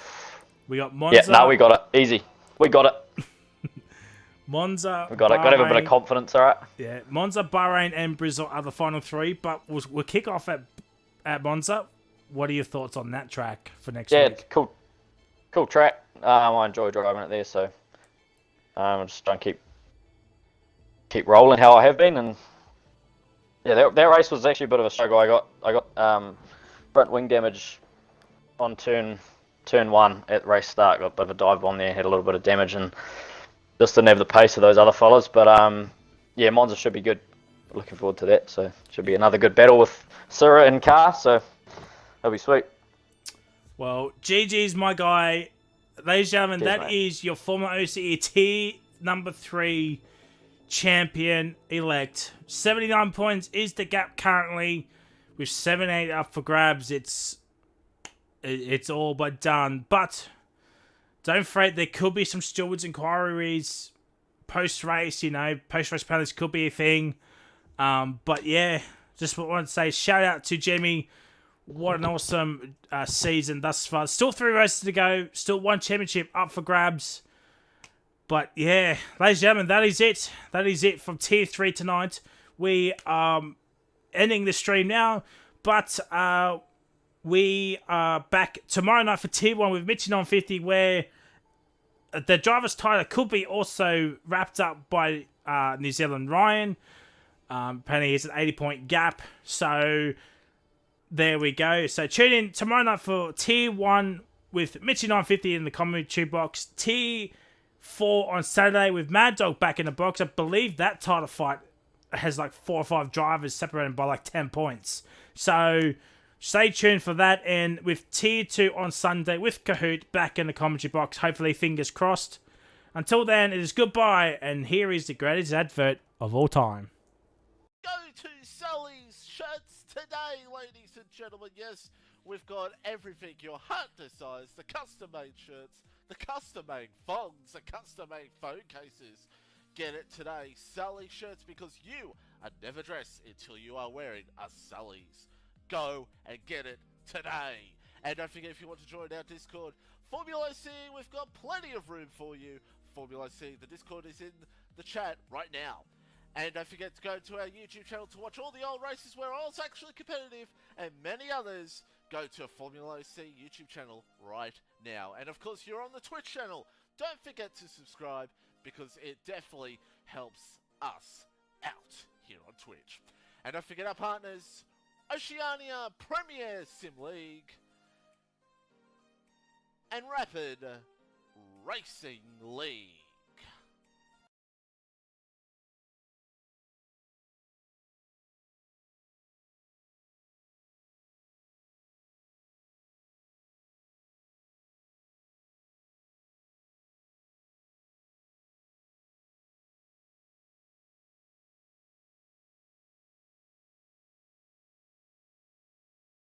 [SPEAKER 2] We got Monza.
[SPEAKER 4] Yeah, no, we got it. Easy. We got it.
[SPEAKER 2] Monza.
[SPEAKER 4] We got it. Got to have a bit of confidence, all right?
[SPEAKER 2] Yeah, Monza, Bahrain, and Brazil are the final 3, but we'll kick off at Monza. What are your thoughts on that track for next week?
[SPEAKER 4] Yeah, it's cool track. I enjoy driving it there, so I'm just trying to keep rolling how I have been. And yeah, that race was actually a bit of a struggle. I got front wing damage on turn 1 at race start. Got a bit of a dive bomb there, had a little bit of damage, and just didn't have the pace of those other fellas. But Monza should be good. Looking forward to that. So should be another good battle with Sura and Carr. So that'll be sweet.
[SPEAKER 2] Well, GG's my guy. Ladies and gentlemen, that is your FormulaOCE T number 3 champion-elect. 79 points is the gap currently. With 78 up for grabs, it's all but done. But don't fret, there could be some stewards inquiries post-race, post-race penalties could be a thing. But yeah, just want to say shout out to Jimmy. What an awesome season thus far. Still 3 races to go. Still 1 championship up for grabs. But yeah, ladies and gentlemen, that is it. That is it from Tier 3 tonight. We are ending the stream now. But we are back tomorrow night for Tier 1 with Mitchy 950, where the driver's title could be also wrapped up by New Zealand Ryan. Apparently he's an 80-point gap. So there we go. So tune in tomorrow night for Tier 1 with Mitchy 950 in the commentary box. Tier 4 on Saturday with Mad Dog back in the box. I believe that title fight has like 4 or 5 drivers separated by like 10 points. So stay tuned for that. And with Tier 2 on Sunday with Kahoot back in the commentary box. Hopefully, fingers crossed. Until then, it is goodbye. And here is the greatest advert of all time.
[SPEAKER 1] Go to Sully's Shirts today, ladies and gentlemen. Yes, we've got everything your heart desires. The custom-made shirts, the custom-made thongs, the custom-made phone cases. Get it today. Sully Shirts, because you are never dressed until you are wearing a Sully's. Go and get it today. And don't forget, if you want to join our Discord, FormulaOCE, we've got plenty of room for you. FormulaOCE, the Discord is in the chat right now. And don't forget to go to our YouTube channel to watch all the old races where all's actually competitive and many others. Go to a FormulaOCE YouTube channel right now. And of course, you're on the Twitch channel. Don't forget to subscribe, because it definitely helps us out here on Twitch. And don't forget our partners, Oceania Premier Sim League and Rapid Racing League.